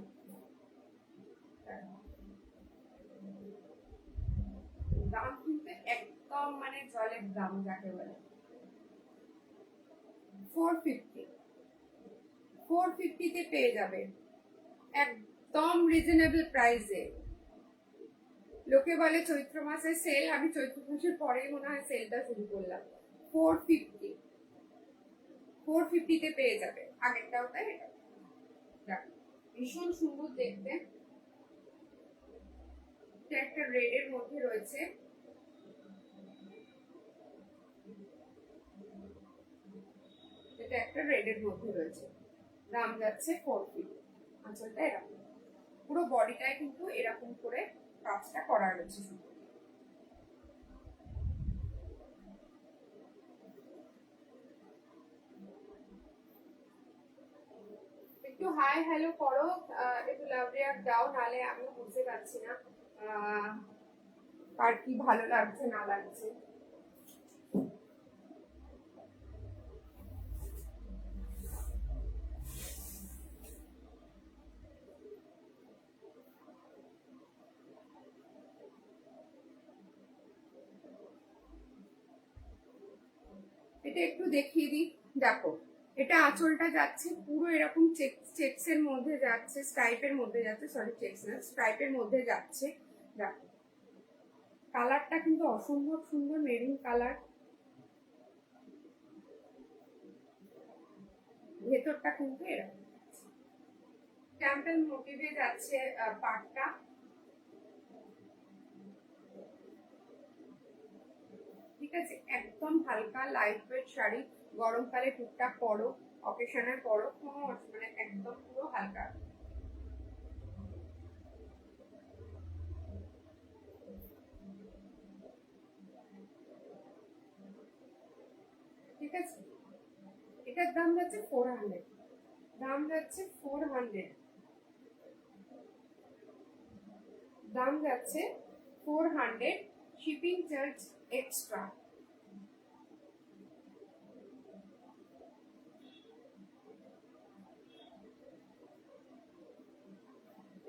দাম কিন্তু একদম মানে জলের দাম যাকে বলে। 450, 450-তে পেয়ে যাবে একদম রিজনেবল প্রাইসে। লোকে বলে চৈত্র মাসে সেল, আমি চৈত্র মাসের পরেই মনে হয় সেলটা শুরু করলাম। 450 তে পেয়ে যাবে। আগেরটাও তাই, এটা ভীষণ সুন্দর দেখতে। এটা একটা রেড এর মধ্যে রয়েছে, এটা একটা রেড এর মধ্যে রয়েছে। দাম যাচ্ছে 450। আঁচলটা এরকম, পুরো বডিটায় কিন্তু এরকম করে কাজটা করা রয়েছে শুধু। একটু হাই হ্যালো করো, একটু লাভ রিয়াক্ট দাও, নালে আমি বুঝতে পারছি না কার কি ভালো লাগছে না লাগছে। এটা একটু দেখিয়ে দিই, দেখো এটা আঁচলটা যাচ্ছে পুরো এরকম চেক্স এর মধ্যে যাচ্ছে, স্ট্রাইপের মধ্যে যাচ্ছে, সরি চেক্স না স্ট্রাইপের মধ্যে যাচ্ছে। দেখো কালারটা কিন্তু অসম্ভব সুন্দর, মেরুন কালার। ভেতরটা কিন্তু এরকম টেম্পল মোটিভে যাচ্ছে পাটটা। ঠিক আছে, একদম হালকা লাইট ওয়েট শাড়ি, গরমকালে টুকটাক পরো, অকেশনের পরো, কোনো মানে একদম পুরো হালকা। ঠিক আছে, এটার দাম যাচ্ছে 400, দাম যাচ্ছে 400, দাম যাচ্ছে 400, শিপিং চার্জ এক্সট্রা।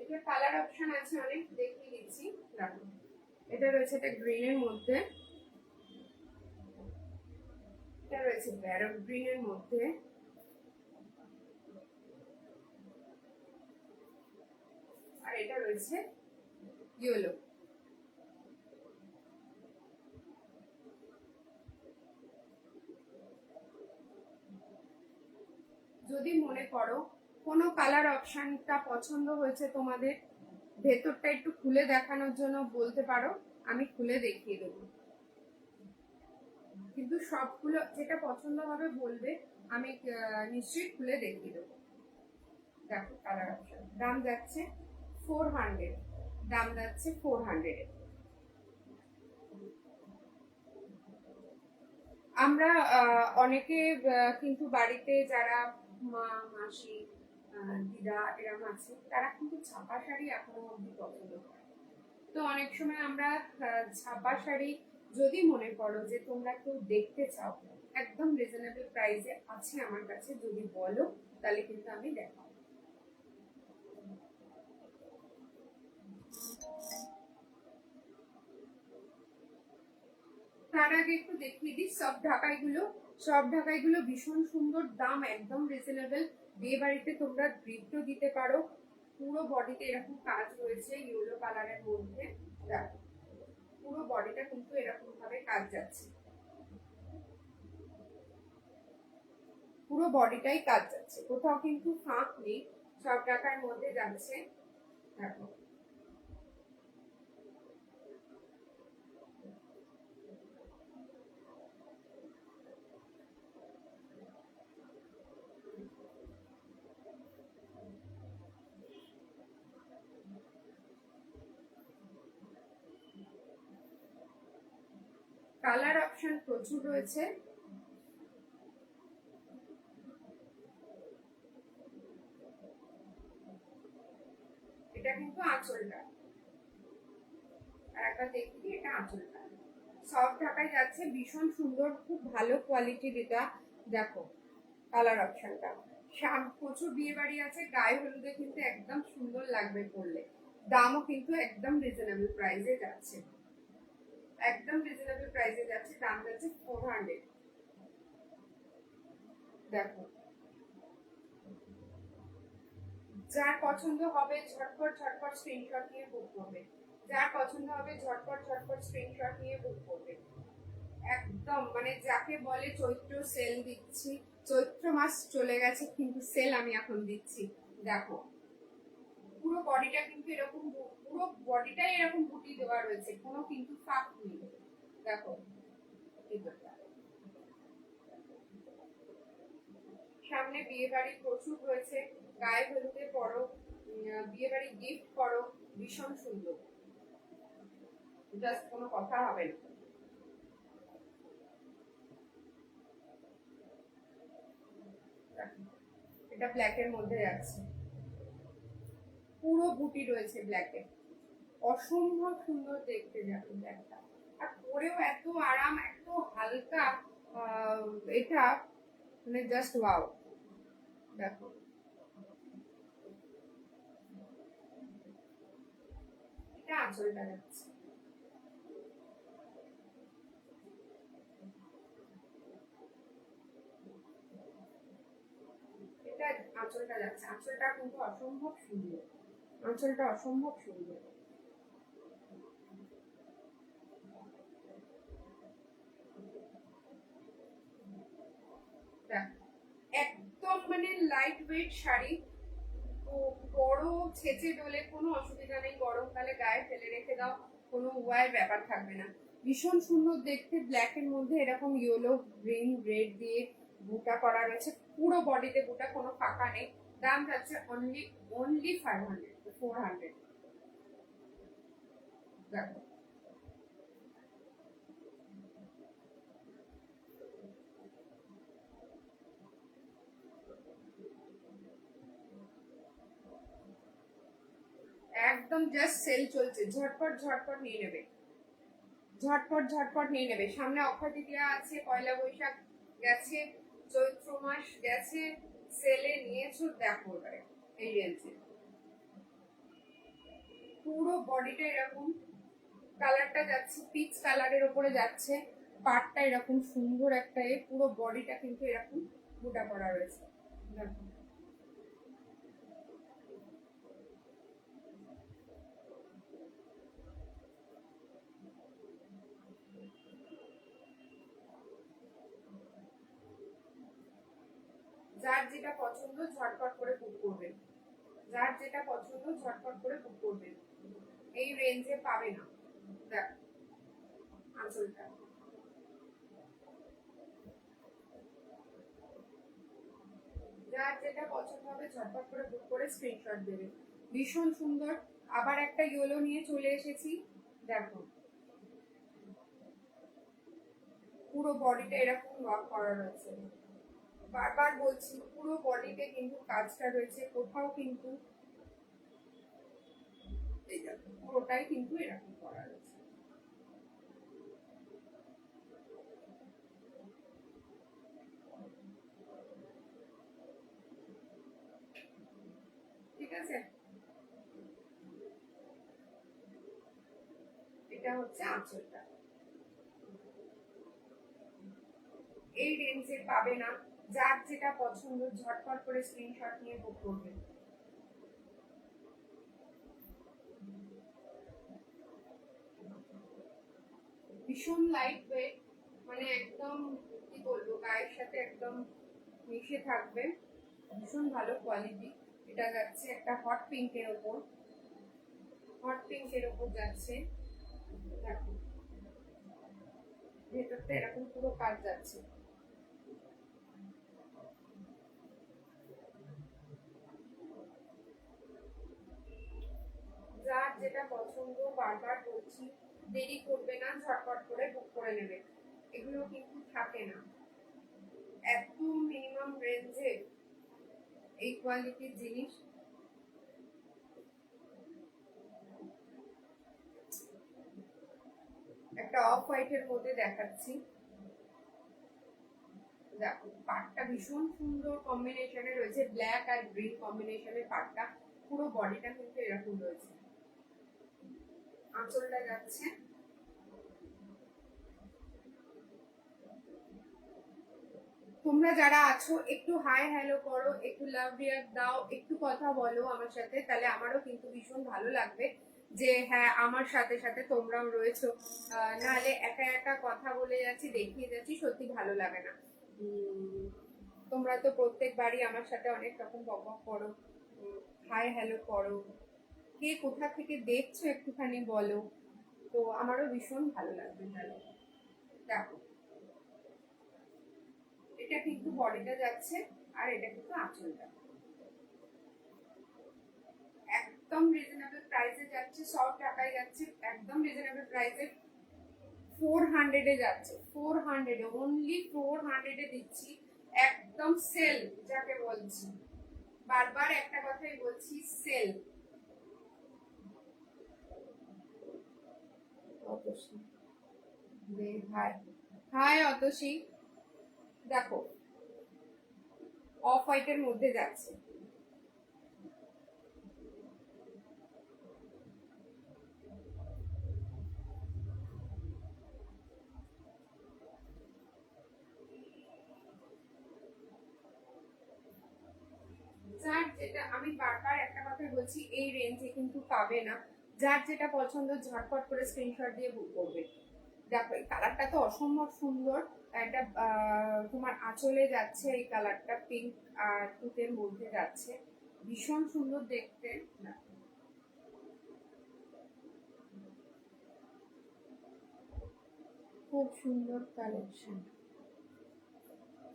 এটা কালার অপশন আছে অনেক, দেখিয়ে দিচ্ছি। দেখো এটা রয়েছে একটা গ্রিন এর মধ্যে, এটা রয়েছে প্যারট গ্রিন এর মধ্যে, আর এটা রয়েছে ইয়েলো। যদি মনে করো কোনো কালার অপশনটা পছন্দ হয়েছে তোমাদের, ভেতরটা একটু খুলে দেখানোর জন্য বলতে পারো, আমি খুলে দেখিয়ে দেবো। কিন্তু সবগুলো যেটা পছন্দ হবে বলবে, আমি নিশ্চয়ই খুলে দেখিয়ে দেবো। দেখো কালার অপশন, দাম যাচ্ছে 400, দাম যাচ্ছে 400। আমরা অনেকে কিন্তু বাড়িতে যারা মা মাসি দিদা এরকম আছে, তারা কিন্তু ছাপা শাড়ি এখনো অব্দি পছন্দ করে। তো অনেক সময় আমরা ছাপা শাড়ি যদি মনে করো যে তোমরা কেউ দেখতে চাও, একদম রিজনেবল প্রাইসে আছে আমার কাছে, যদি বলো তাহলে কিন্তু আমি দেখাবো। তার আগে একটু দেখিয়ে দিই সব ঢাকাইগুলো। সব ঢাকাইগুলো ভীষণ সুন্দর, দাম একদম রিজনেবল। বিয়ে বাড়িতে তোমরা গিফটও দিতে পারো। পুরো বডিতে এরকম কাজ রয়েছে ইয়েলো কালারের মধ্যে, দেখো পুরো বডিটা কিন্তু এরকম ভাবে কাজ যাচ্ছে, পুরো বডিটাই কাজ যাচ্ছে, কোথাও কিন্তু ফাঁক নেই, সব ঢাকার মধ্যে যাচ্ছে। দেখো কালার অপশন প্রচুর রয়েছে। এটা কিন্তু আঁচলটা, আর একবার দেখি এটা আঁচলটা সফট ঢাকায় যাচ্ছে, ভীষণ সুন্দর, খুব ভালো কোয়ালিটির এটা। দেখো কালার অপশনটা, প্রচুর বিয়ে বাড়ি আছে, গায়ে হলুদে কিন্তু একদম সুন্দর লাগবে পরলে। দামও কিন্তু একদম রিজনেবল প্রাইসে যাচ্ছে, একদম রিজনেবল প্রাইসে যাচ্ছে, দাম যাচ্ছে 400। দেখো যার পছন্দ হবে ঝটপট ঝটপট স্ক্রিনশট নিয়ে বুক করবে, যার পছন্দ হবে ঝটপট ঝটপট স্ক্রিনশট নিয়ে বুক করবে। একদম মানে যাকে বলে চৈত্র সেল দিচ্ছি, চৈত্র মাস চলে গেছে কিন্তু সেল আমি এখন দিচ্ছি। দেখো পুরো বডিটা কিন্তু এরকম, পুরো বডিটাই এরকম বুটি দেওয়া রয়েছে, কোনো কিন্তু ফাঁক নেই। দেখো সামনে বিয়ে বাড়ি প্রচুর রয়েছে, গায়ে হলুদে পরো, বিয়ে বাড়ি গিফট করো, ভীষণ সুন্দর, জাস্ট কোনো কথা হবে না। এটা ব্ল্যাকের মধ্যে যাচ্ছে, পুরো বুটি রয়েছে ব্ল্যাকে, অসম্ভব সুন্দর দেখতে যাবে ব্ল্যাকটা, আর পরেও এত আরাম, এত হালকা, এটা মানে জাস্ট ওয়াও। দেখো এটা আঁচলটা যাচ্ছে, এটা আঁচলটা যাচ্ছে, আঁচলটা কিন্তু অসম্ভব সুন্দর, আঁচলটা অসম্ভব সুন্দর। একদম মানে লাইট ওয়েট শাড়ি, তো বড় ছেঁচে ডলে কোনো অসুবিধা নেই, গরমকালে গায়ে ফেলে রেখে দাও, কোনো ওয়ার ব্যাপার থাকবে না। ভীষণ সুন্দর দেখতে, ব্ল্যাকের মধ্যে এরকম ইয়েলো গ্রিন রেড দিয়ে বুটা করা রয়েছে, পুরো বডিতে বুটা, কোনো ফাঁকা নেই। দাম যাচ্ছে অনলি অনলি 500, 400। দেখো একদম জাস্ট সেল চলছে, ঝটপট ঝটপট নিয়ে নেবে, ঝটপট ঝটপট নিয়ে নেবে। সামনে অক্ষয় তৃতীয়া আছে, পয়লা বৈশাখ গেছে, চৈত্র মাস গেছে, সেলে নিয়েছো। দেখো এবারে এই রেঞ্জে পুরো বডিটা এরকম, কালারটা যাচ্ছে পিচ কালারের উপরে যাচ্ছে, পাটটা এরকম সুন্দর একটা, পুরো বডিটা কিন্তু এরকম বুটা করা রয়েছে। দেখো যার যেটা পছন্দ ঝটপট করে বুক করবেন, যার যেটা পছন্দ ঝটপট করে বুক করবেন, এই রেঞ্জে পাবে না। দেখ আঁচলটা, যার যেটা পছন্দ হবে ঝটপট করে বুক করে স্ক্রিনশট দেবে। ভীষণ সুন্দর। আবার একটা ইয়েলো নিয়ে চলে এসেছি, দেখো পুরো বডিটা এরকম ওয়ার্ক করা রয়েছে, বারবার বলছি পুরো বডিতে কিন্তু কাজটা রয়েছে, কোথাও কিন্তু পুরোটাই কিন্তু এরকম করা রয়েছে। ঠিক আছে, এটা হচ্ছে আঁচলটা, এই রেঞ্জে পাবে না। যার যেটা পছন্দ ঝটপট করে স্ক্রিনশট নিয়ে বুক করবে। ভীষণ লাইট ওয়েট, মানে একদম কি বলবো, গায়ের সাথে একদম মিশে থাকবে, ভীষণ ভালো কোয়ালিটি। এটা যাচ্ছে একটা হট পিঙ্কের ওপর, হট পিঙ্কের ওপর যাচ্ছে। দেখো ভেতরটা এরকম পুরো কাজ যাচ্ছে, যার যেটা পছন্দ বারবার বলছি দেরি করবে না, ঝটপট করে বুক করে নেবে, এগুলো কিন্তু থাকে না এত মিনিমাম রেঞ্জে এই কোয়ালিটির জিনিস। একটা অফ হোয়াইটের মধ্যে দেখাচ্ছি, দেখো পাটটা ভীষণ সুন্দর কম্বিনেশনে রয়েছে, ব্ল্যাক আর গ্রিন কম্বিনেশনের পাটটা, পুরো বডিটা কিন্তু এরকম রয়েছে। আঁচলটা যাচ্ছে, তোমরা যারা আছো একটু হাই হ্যালো করো, একটু লাভ রিয়াক্ট দাও, একটু কথা বলো আমার সাথে, তাহলে আমারও কিন্তু ভীষণ ভালো লাগবে। যে হ্যাঁ আমার সাথে সাথে তোমরাও রয়েছো। নাহলে একা একা কথা বলে যাচ্ছি, দেখিয়ে যাচ্ছি, সত্যি ভালো লাগে না। তোমরা তো প্রত্যেকবারই আমার সাথে অনেক রকম বকবক করো, হাই হ্যালো করো, কে কোথা থেকে দেখছো একটুখানি বলো, তো আমারও ভীষণ ভালো লাগবে। দেখো এটা কিন্তু বডিটা যাচ্ছে, আর এটা কিন্তু আঁচলটা। একদম রিজনেবল প্রাইসে যাচ্ছে, 100 টাকায় যাচ্ছে, একদম রিজনেবল প্রাইসে। 400 এ যাচ্ছে, 400 এ, অনলি 400 এ দিচ্ছি। একদম সেল যাকে বলছি, বারবার একটা কথাই বলছি, sale. Atasi, hi hi Atasi, দেখো অফ হোয়াইটের মধ্যে যাচ্ছে। যার যেটা, আমি বারবার একটা কথা বলছি, এই রেঞ্জে কিন্তু পাবে না। যার যেটা পছন্দ ঝটপট করে স্ক্রিনশট দিয়ে বুক করবে। দেখো এই কালারটা তো অসম্ভব সুন্দর, একটা তোমার আঁচলে যাচ্ছে এই কালারটা, পিঙ্ক আর তুতের মধ্যে যাচ্ছে, ভীষণ সুন্দর দেখতে। খুব সুন্দর collection.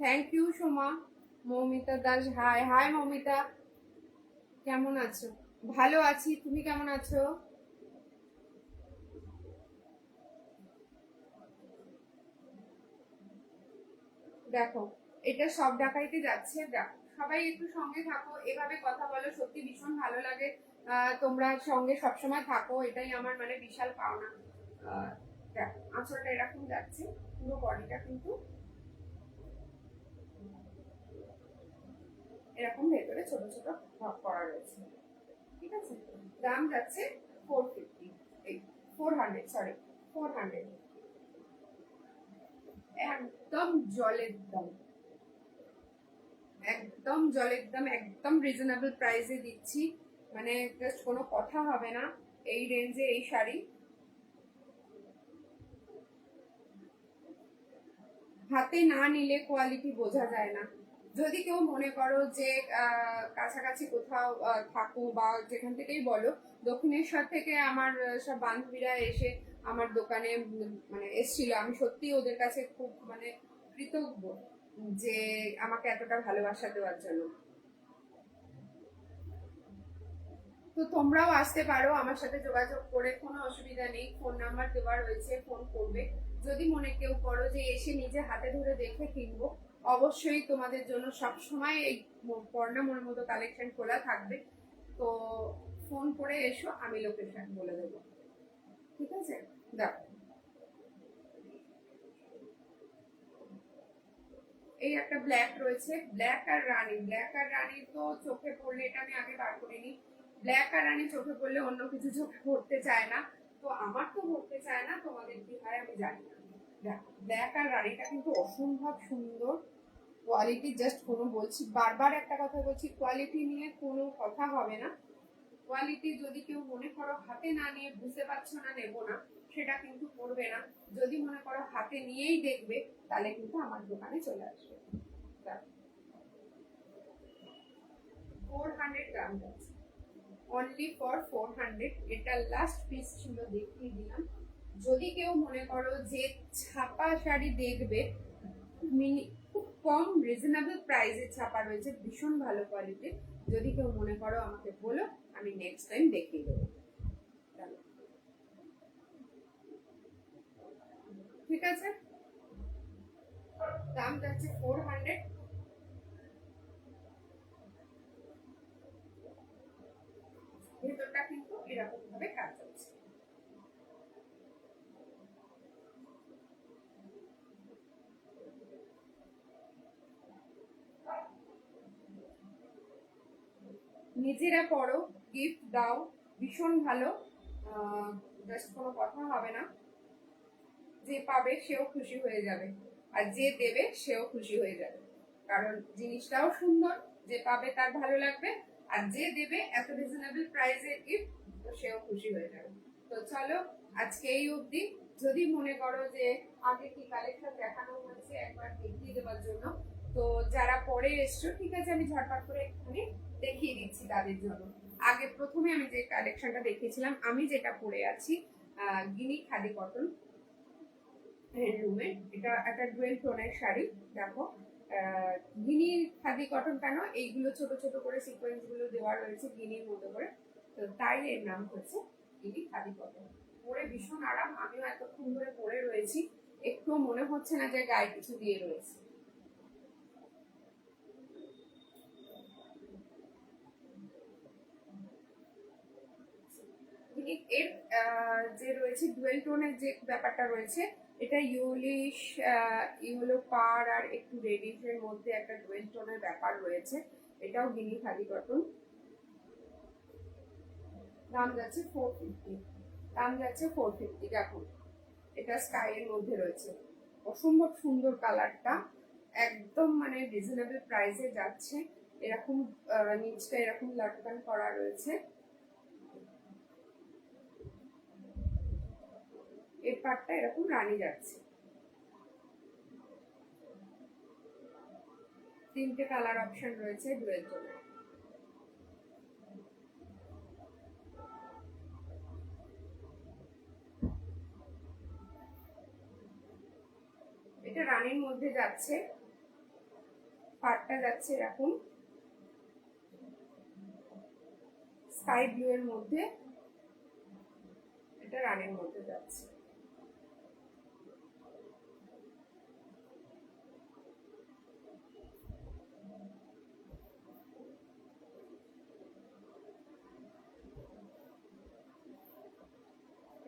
Thank you Soma. Moumita Das, hi hi Moumita, কেমন আছো? ভালো আছি, তুমি কেমন আছো? দেখো এটা সব ঢাকাইতে যাচ্ছে। দেখো সবাই একটু সঙ্গে থাকো, এভাবে কথা বলো, সত্যি ভীষণ ভালো লাগে। তোমরা সঙ্গে সবসময় থাকো, এটাই আমার মানে বিশাল পাওনা। দেখো আঁচলটা এরকম যাচ্ছে, পুরো বডিটা কিন্তু এরকম ভেতরে ছোট ছোট ভাগ করা রয়েছে, ঠিক আছে। দাম যাচ্ছে 450, এই 400, সরি 400। একদম জলের দাম, একদম জলের দাম, একদম রিজনেবল প্রাইসে দিচ্ছি, মানে জাস্ট কোনো কথা হবে না এই রেঞ্জে এই শাড়ি। হাতে না নিলে কোয়ালিটি বোঝা যায় না। যদি কেউ মনে করো যে কাছাকাছি কোথাও থাকো বা যেখান থেকেই বলো, দক্ষিণেশ্বর থেকে আমার সব বান্ধবীরা এসে আমার দোকানে মানে এসছিল, আমি সত্যি ওদের কাছে খুব মানে কৃতজ্ঞ যে আমাকে এতটা ভালোবাসা দেওয়ার জন্য। তো তোমরাও আসতে পারো আমার সাথে যোগাযোগ করে, কোনো অসুবিধা নেই, ফোন নাম্বার দেওয়া রয়েছে, ফোন করবে। যদি মনে কেউ করো যে এসে নিজে হাতে ধরে দেখে কিনবো, অবশ্যই তোমাদের জন্য সবসময় এই পর্ণা মনের মতো কালেকশন খোলা থাকবে। তো ফোন করে এসো, আমি লোকেশন বলে দেবো, ঠিক আছে। দেখো এই একটা ব্ল্যাক রয়েছে, ব্ল্যাক আর রানী, ব্ল্যাক আর রানী তো চোখে পড়লে, এটা আমি আগে বার করিনি, ব্ল্যাক আর রানী চোখে পড়লে অন্য কিছু চোখে পড়তে চায় না, তো আমার তো পড়তে চায় না, তোমাদের কি হয় আমি জানি না। দেখো ব্ল্যাক আর রানীটা কিন্তু অসম্ভব সুন্দর, কোয়ালিটি জাস্ট কোনো, বলছি বারবার একটা কথা বলছি, কোয়ালিটি নিয়ে কোনো কথা হবে না। কোয়ালিটি যদি কেউ মনে করো হাতে না নিয়ে বুঝতে পারছো না, নেবো না, সেটা কিন্তু করবে না। যদি মনে করো হাতে নিয়েই দেখবে, তাহলে কিন্তু আমার দোকানে চলে আসবে। 400 গ্রাম আছে, অনলি ফর 400। এটা লাস্ট পিস ছিল, দেখিয়ে দিলাম। যদি কেউ মনে করো যে ছাপা শাড়ি দেখবে, খুব কম রিজনেবল প্রাইসে ছাপা রয়েছে, ভীষণ ভালো কোয়ালিটির, যদি কেউ মনে করো আমাকে বলো, আমি নেক্সট টাইম দেখিয়ে দেবো। ঠিক আছে, দাম যাচ্ছে 400। ভেতরটা কিন্তু এরকম ভাবে কাজ হচ্ছে। নিজেরা পড়ো, গিফট দাও, ভীষণ ভালো, জাস্ট কোনো কথা হবে না, যে পাবে সেও খুশি হয়ে যাবে, আর যে দেবে সেও খুশি হয়ে যাবে, কারণ জিনিসটাও সুন্দর, যে পাবে তার ভালো লাগবে, আর যে দেবে এত রিজনেবল প্রাইসে গিফট, তো সেও খুশি হয়ে যাবে। তো চলো আজকে এই অবধি। যদি মনে করো যে আগে কি কালেকশন দেখানো হয়েছে একবার দেখিয়ে দেওয়ার জন্য, তো যারা পরে এসছো ঠিক আছে, আমি ঝটপট করে একটুখানি দেখিয়ে দিচ্ছি তাদের জন্য। আগে প্রথমে আমি যে কালেকশনটা দেখিয়েছিলাম, আমি যেটা পরে আছি গিনি খাদি কটন হ্যান্ডলুমের, এটা একটা ডুয়েল টোনের শাড়ি। দেখো গিনির খাদি কটন কেন, এইগুলো ছোট ছোট করে সিকোয়েন্স গুলো দেওয়া রয়েছে গিনির মতো করে, তো তাই এর নাম হচ্ছে গিনি খাদি কটন। পরে ভীষণ আরাম, আমিও এতক্ষণ ধরে পরে রয়েছি, একটু মনে হচ্ছে না যে গায়ে কিছু দিয়ে রয়েছে। এর যে রয়েছে ডুয়েল টোনের যে ব্যাপারটা রয়েছে, এটা ইউলিশ ইয়েলো পার আর একটু রেডিশ এর মধ্যে একটা ডুয়েল টোনের ব্যাপার রয়েছে। এটাও গিনি খাদি কটন। দাম যাচ্ছে 450। দাম যাচ্ছে 450। দেখুন এটা স্কাই এর মধ্যে রয়েছে, অসম্ভব সুন্দর কালারটা, একদম মানে রিজনেবল প্রাইসে যাচ্ছে। এরকম নিচটা এরকম লটকান করা রয়েছে, এর পাটটা এরকম রানী যাচ্ছে। তিনটে কালার অপশন রয়েছে ডুয়েল টোনে। এটা রানীর মধ্যে যাচ্ছে, পাটটা যাচ্ছে এরকম স্কাই ব্লু এর মধ্যে, এটা রানীর মধ্যে যাচ্ছে।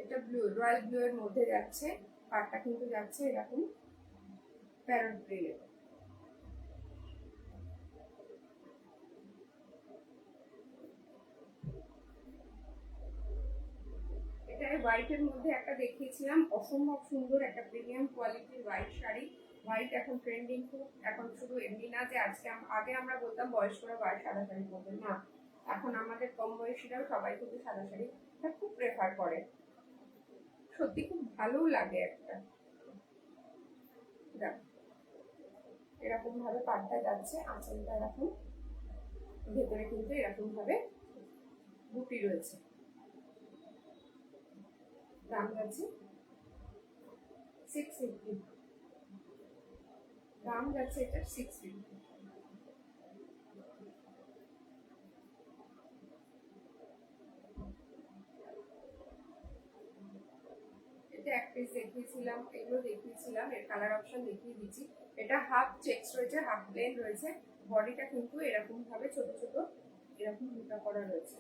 এটা ব্লু, রয়্যাল ব্লু এর মধ্যে যাচ্ছে, পাটটা কিন্তু যাচ্ছে এরকম প্যারট গ্রিন। এটা হোয়াইটের মধ্যে একটা দেখিয়েছিলাম, অসম্ভব সুন্দর একটা প্রিমিয়াম কোয়ালিটির হোয়াইট শাড়ি। হোয়াইট এখন ট্রেন্ডিং খুব, এখন শুধু এমনি না যে আজকে আগে আমরা বলতাম বয়স্করা সাদা শাড়ি পরবে না, এখন আমাদের কম বয়সীরাও সবাই কিন্তু সাদা শাড়ি খুব প্রেফার করে, সত্যি খুব ভালো লাগে একটা। এরকম ভাবে পাটটা যাচ্ছে, আঁচলটা এরকম, ভেতরে কিন্তু এরকম ভাবে বুটি রয়েছে। দাম যাচ্ছে 650। দাম যাচ্ছে এটা 650। এটা এক পিস দেখিয়েছিলাম, এগুলো দেখিয়েছিলাম, এর কালার অপশন দেখিয়ে দিচ্ছি। এটা হাফ চেক্স রয়েছে, হাফ প্লেন রয়েছে, বডিটা কিন্তু এরকম ভাবে ছোট ছোট এরকম বুটা করা রয়েছে।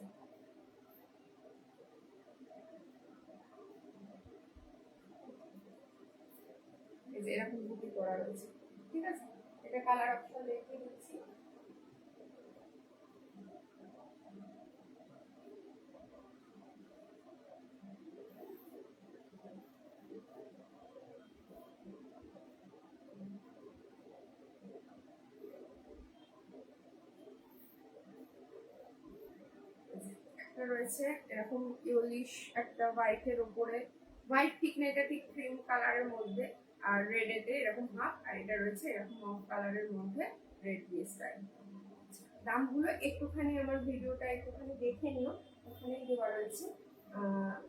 এই যে এরকম বুটি করা রয়েছে, ঠিক আছে। এটা কালার অপশন দেখিয়ে দিচ্ছি। একটা রয়েছে এরকম ইউলিশ একটা হোয়াইটের উপরে, হোয়াইট ঠিক না, এটা ঠিক ক্রিম কালারের মধ্যে আর রেড এতে এরকম হাফ, আর এটা রয়েছে এরকম অফ কালারের মধ্যে রেড দিয়ে স্টাইল। দামগুলো একটুখানি আমার ভিডিওটা একটুখানি দেখে নিও, ওখানেই দেওয়া রয়েছে।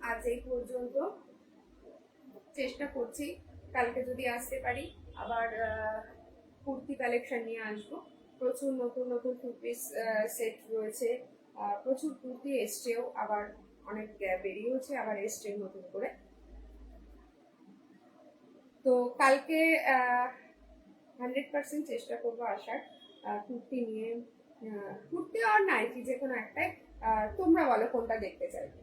আজ এই পর্যন্ত, চেষ্টা করছি কালকে যদি আসতে পারি আবার কুর্তি কালেকশন নিয়ে আসবো। প্রচুর নতুন নতুন টু পিস সেট রয়েছে, প্রচুর কুর্তি এসছেও, আবার অনেক বেরিয়েওছে, আবার এসছে নতুন করে। তো কালকে 100% চেষ্টা করবো আসার, কুর্তি নিয়ে, কুর্তি আর নাইটি যে কোনো একটাই। তোমরা বলো কোনটা দেখতে চাইবে।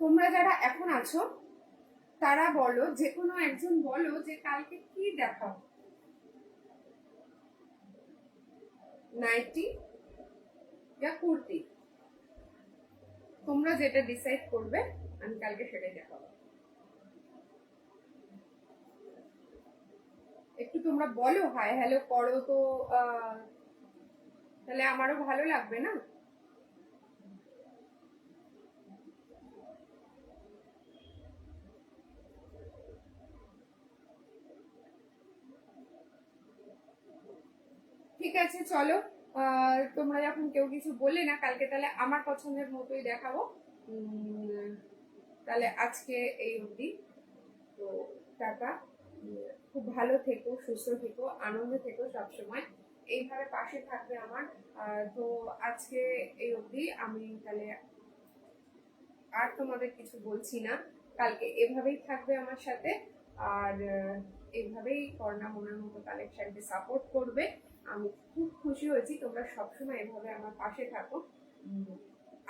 তোমরা যারা এখন আছো তারা বলো, যে কোনো একজন বলো যে কালকে কি দেখাবো, নাইটি বা কুর্তি, তোমরা যেটা ডিসাইড করবে আমি কালকে সেটাই দেখাবো। একটু তোমরা বলো, হাই হ্যালো করো তো, তাহলে আমারও ভালো লাগবে না। ঠিক আছে চলো, তোমরা যখন কেউ কিছু বললে না কালকে, তাহলে আমার পছন্দের মতোই দেখাবো। তাহলে আজকে এই অবধি। তো টাটা, খুব ভালো থেকো, সুস্থ থেকো, আনন্দে থেকো সবসময়, এইভাবে পাশে থাকবে আমার। তো আজকে এই অবধি, আমি তাহলে আর তোমাদের কিছু বলছি না। কালকে এভাবেই থাকবে আমার সাথে, আর এইভাবেই করোনা মনের মতো কালেকশনকে সাপোর্ট করবে। আমি খুব খুশি হয়েছি তোমরা সবসময় এভাবে আমার পাশে থাকো।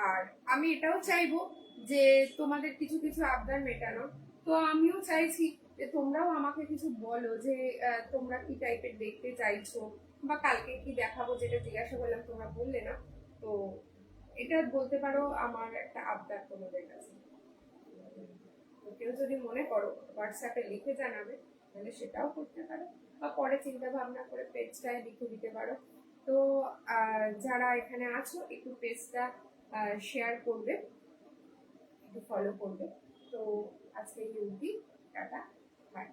আর আমি এটাও চাইবো যে তোমাদের কিছু কিছু আবদার মেটানো। তো আমিও চাইছি যে তোমরাও আমাকে কিছু বলো যে তোমরা কি টাইপের দেখতে চাইছো, বা কালকে কি দেখাবো যেটা জিজ্ঞাসা করলাম তোমরা বললে না। তো এটা বলতে পারো আমার একটা আবদার তোমাদের কাছে। তো কেউ যদি মনে করো হোয়াটসঅ্যাপে লিখে জানাবে, তাহলে সেটাও করতে পারো, বা পরে চিন্তা ভাবনা করে পেজটায় লিখে দিতে পারো। তো যারা এখানে আছো একটু পেজটা শেয়ার করবে, একটু ফলো করবে। তো আজকে এই অবধি, টাটা, বাই।